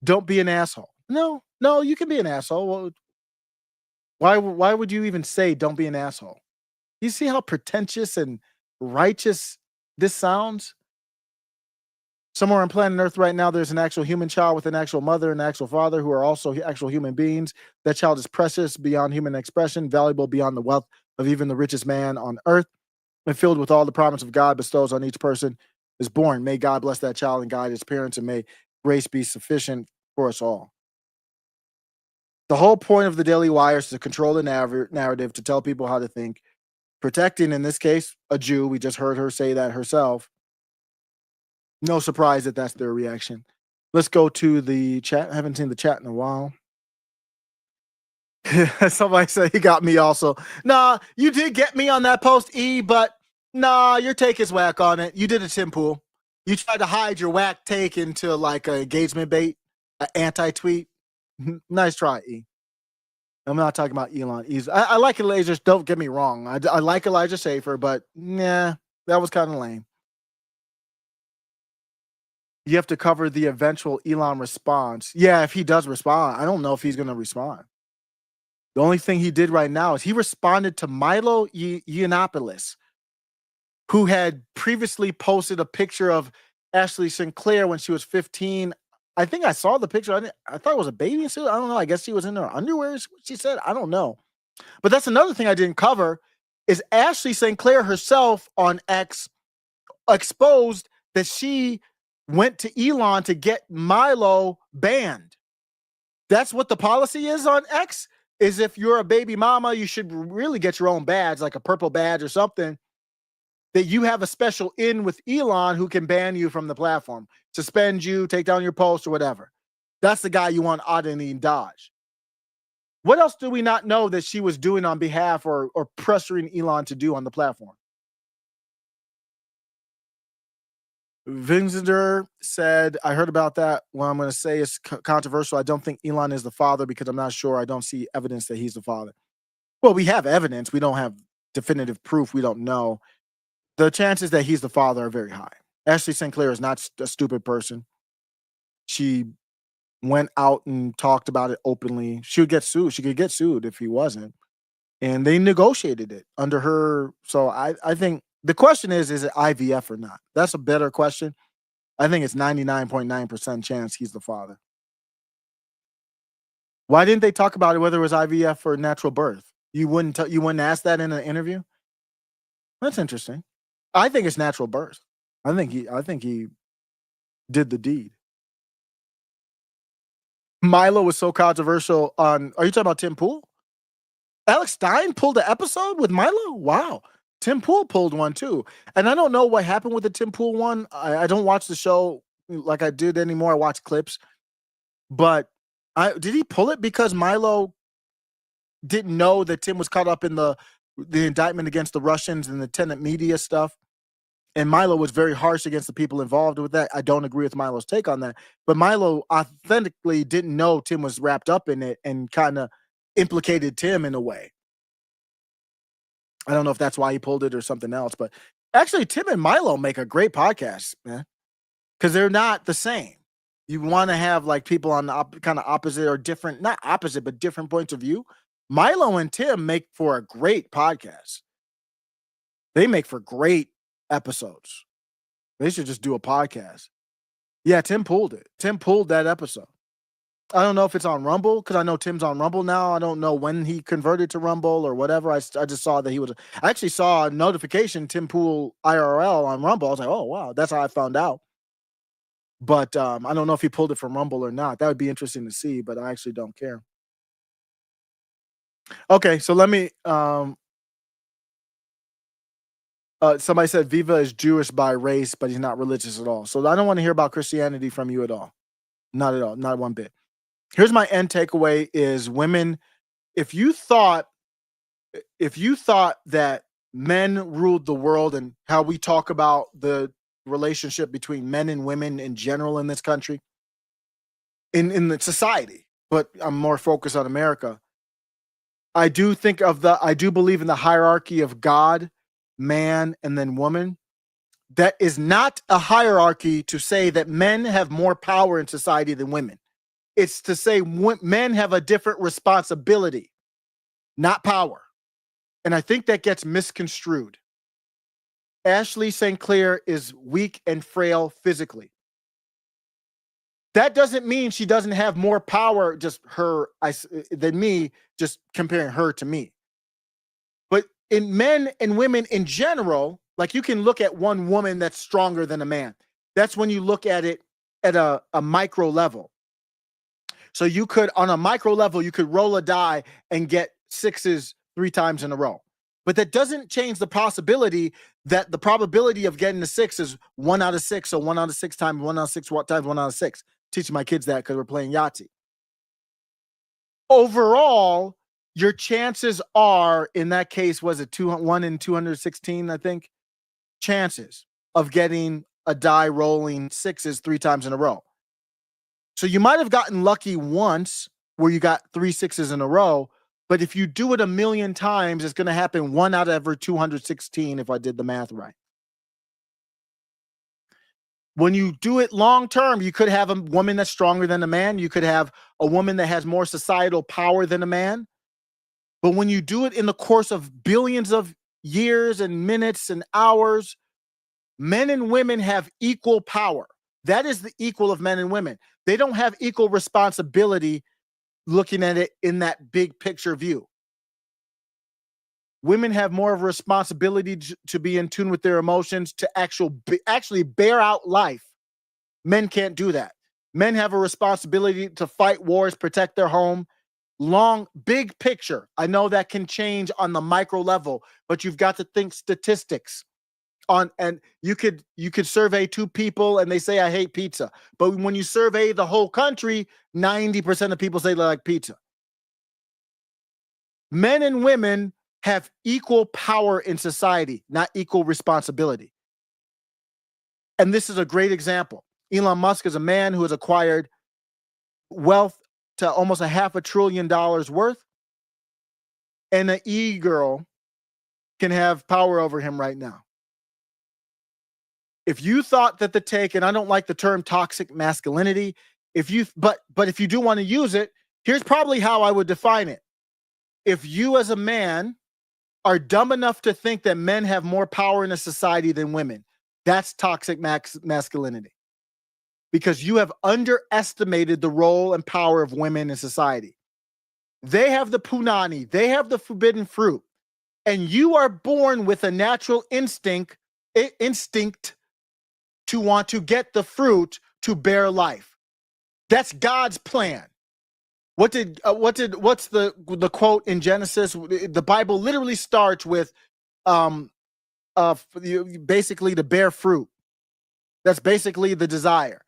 Don't be an asshole. No, you can be an asshole. Why would you even say don't be an asshole? You see how pretentious and righteous this sounds? Somewhere on planet Earth right now, there's an actual human child with an actual mother and an actual father who are also actual human beings. That child is precious beyond human expression, valuable beyond the wealth of even the richest man on earth, and filled with all the promise of God bestows on each person is born. May God bless that child and guide his parents, and may grace be sufficient for us all. The whole point of the Daily Wire is to control the narrative, to tell people how to think, protecting, in this case, a Jew. We just heard her say that herself. No surprise that that's their reaction. Let's go to the chat. I haven't seen the chat in a while. Somebody said he got me also. Nah, you did get me on that post, E, but nah, your take is whack on it. You did a Tim Pool. You tried to hide your whack take into like an engagement bait, an anti-tweet. Nice try, E. I'm not talking about Elon. I like Elijah. Don't get me wrong. I like Elijah Safer, but nah, that was kind of lame. You have to cover the eventual Elon response. Yeah, if he does respond, I don't know if he's going to respond. The only thing he did right now is he responded to Milo Yiannopoulos, who had previously posted a picture of Ashley Sinclair when she was 15. I think I saw the picture. I thought it was a bathing suit. I don't know. I guess she was in her underwear, is what she said. I don't know. But that's another thing I didn't cover is Ashley Sinclair herself on X exposed that she went to Elon to get Milo banned. That's what the policy is on X, is if you're a baby mama, you should really get your own badge, like a purple badge or something, that you have a special in with Elon who can ban you from the platform, suspend you, take down your post or whatever. That's the guy you want auditing and dodge. What else do we not know that she was doing on behalf or pressuring Elon to do on the platform? Vinzinger said, I heard about that. What I'm going to say is controversial. I don't think Elon is the father because I'm not sure. I don't see evidence that he's the father. Well, we have evidence. We don't have definitive proof. We don't know. The chances that he's the father are very high. Ashley Sinclair is not a stupid person. She went out and talked about it openly. She would get sued. She could get sued if he wasn't. And they negotiated it under her. So I think the question is it IVF or not? That's a better question. I think it's 99.9% chance he's the father. Why didn't they talk about it, whether it was IVF or natural birth? You wouldn't ask that in an interview? That's interesting. I think it's natural birth. I think he did the deed. Milo was so controversial on. Are you talking about Tim Pool? Alex Stein pulled an episode with Milo? Wow. Tim Pool pulled one too. And I don't know what happened with the Tim Pool one. I don't watch the show like I did anymore. I watch clips. But did he pull it because Milo didn't know that Tim was caught up in the indictment against the Russians and the tenant media stuff? And Milo was very harsh against the people involved with that. I don't agree with Milo's take on that. But Milo authentically didn't know Tim was wrapped up in it and kind of implicated Tim in a way. I don't know if that's why he pulled it or something else. But actually, Tim and Milo make a great podcast, man, because they're not the same. You want to have like people on the kind of opposite or different, not opposite, but different points of view. Milo and Tim make for a great podcast. They make for great episodes. They should just do a podcast. Yeah, Tim pulled it. Tim pulled that episode. I don't know if it's on Rumble because I know Tim's on Rumble now. I don't know when he converted to Rumble or whatever. I just saw that he was. I actually saw a notification Tim Pool IRL on Rumble. I was like, oh wow, that's how I found out. But I don't know if he pulled it from Rumble or not. That would be interesting to see. But I actually don't care. Okay, so let me. Somebody said Viva is Jewish by race, but he's not religious at all. So I don't want to hear about Christianity from you at all. Not at all. Not one bit. Here's my end takeaway is women, if you thought that men ruled the world and how we talk about the relationship between men and women in general in this country, in the society, but I'm more focused on America. I do believe in the hierarchy of God, man, and then woman. That is not a hierarchy to say that men have more power in society than women. It's to say men have a different responsibility, not power. And I think that gets misconstrued. Ashley St. Clair is weak and frail physically. That doesn't mean she doesn't have more power, than me, just comparing her to me. But in men and women in general, like you can look at one woman that's stronger than a man. That's when you look at it at a micro level. So you could, on a micro level, you could roll a die and get sixes 3 times in a row. But that doesn't change the possibility that the probability of getting a 6 is 1 out of 6. So 1 out of 6 times 1 out of 6 times 1 out of 6. Teaching my kids that because we're playing Yahtzee. Overall, your chances are, in that case, was it 1 in 216, I think, chances of getting a die rolling 6s 3 times in a row. So you might have gotten lucky once where you got 3 6s in a row, but if you do it a million times, it's going to happen 1 out of every 216 if I did the math right. When you do it long term, you could have a woman that's stronger than a man. You could have a woman that has more societal power than a man. But when you do it in the course of billions of years and minutes and hours, men and women have equal power. That is the equal of men and women. They don't have equal responsibility looking at it in that big picture view. Women have more of a responsibility to be in tune with their emotions, to actually bear out life. Men can't do that. Men have a responsibility to fight wars, protect their home. Big picture. I know that can change on the micro level, but you've got to think statistics. And you could survey 2 people and they say, I hate pizza. But when you survey the whole country, 90% of people say they like pizza. Men and women have equal power in society, not equal responsibility. And this is a great example. Elon Musk is a man who has acquired wealth to almost $500 billion worth. And an e-girl can have power over him right now. If you thought that the take, and I don't like the term toxic masculinity, but if you do want to use it, here's probably how I would define it. If you as a man are dumb enough to think that men have more power in a society than women, that's toxic masculinity. Because you have underestimated the role and power of women in society. They have the punani, they have the forbidden fruit, and you are born with a natural instinct to want to get the fruit to bear life. That's God's plan. What's the quote in Genesis? The Bible literally starts with basically to bear fruit. That's basically the desire.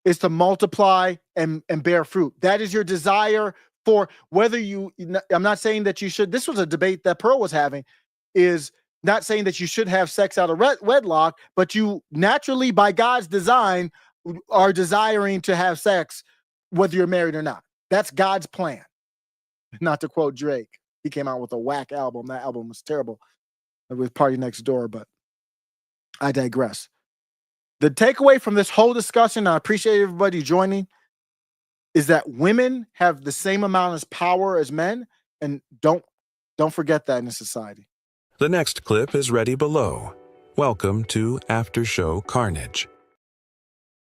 Is to multiply and bear fruit. That is your desire for whether I'm not saying that you should, this was a debate that Pearl was having, is not saying that you should have sex out of wedlock, but you naturally, by God's design, are desiring to have sex whether you're married or not. That's God's plan. Not to quote Drake. He came out with a whack album. That album was terrible with Party Next Door, but I digress. The takeaway from this whole discussion, I appreciate everybody joining, is that women have the same amount of power as men, and don't forget that in society. The next clip is ready below. Welcome to After Show Carnage.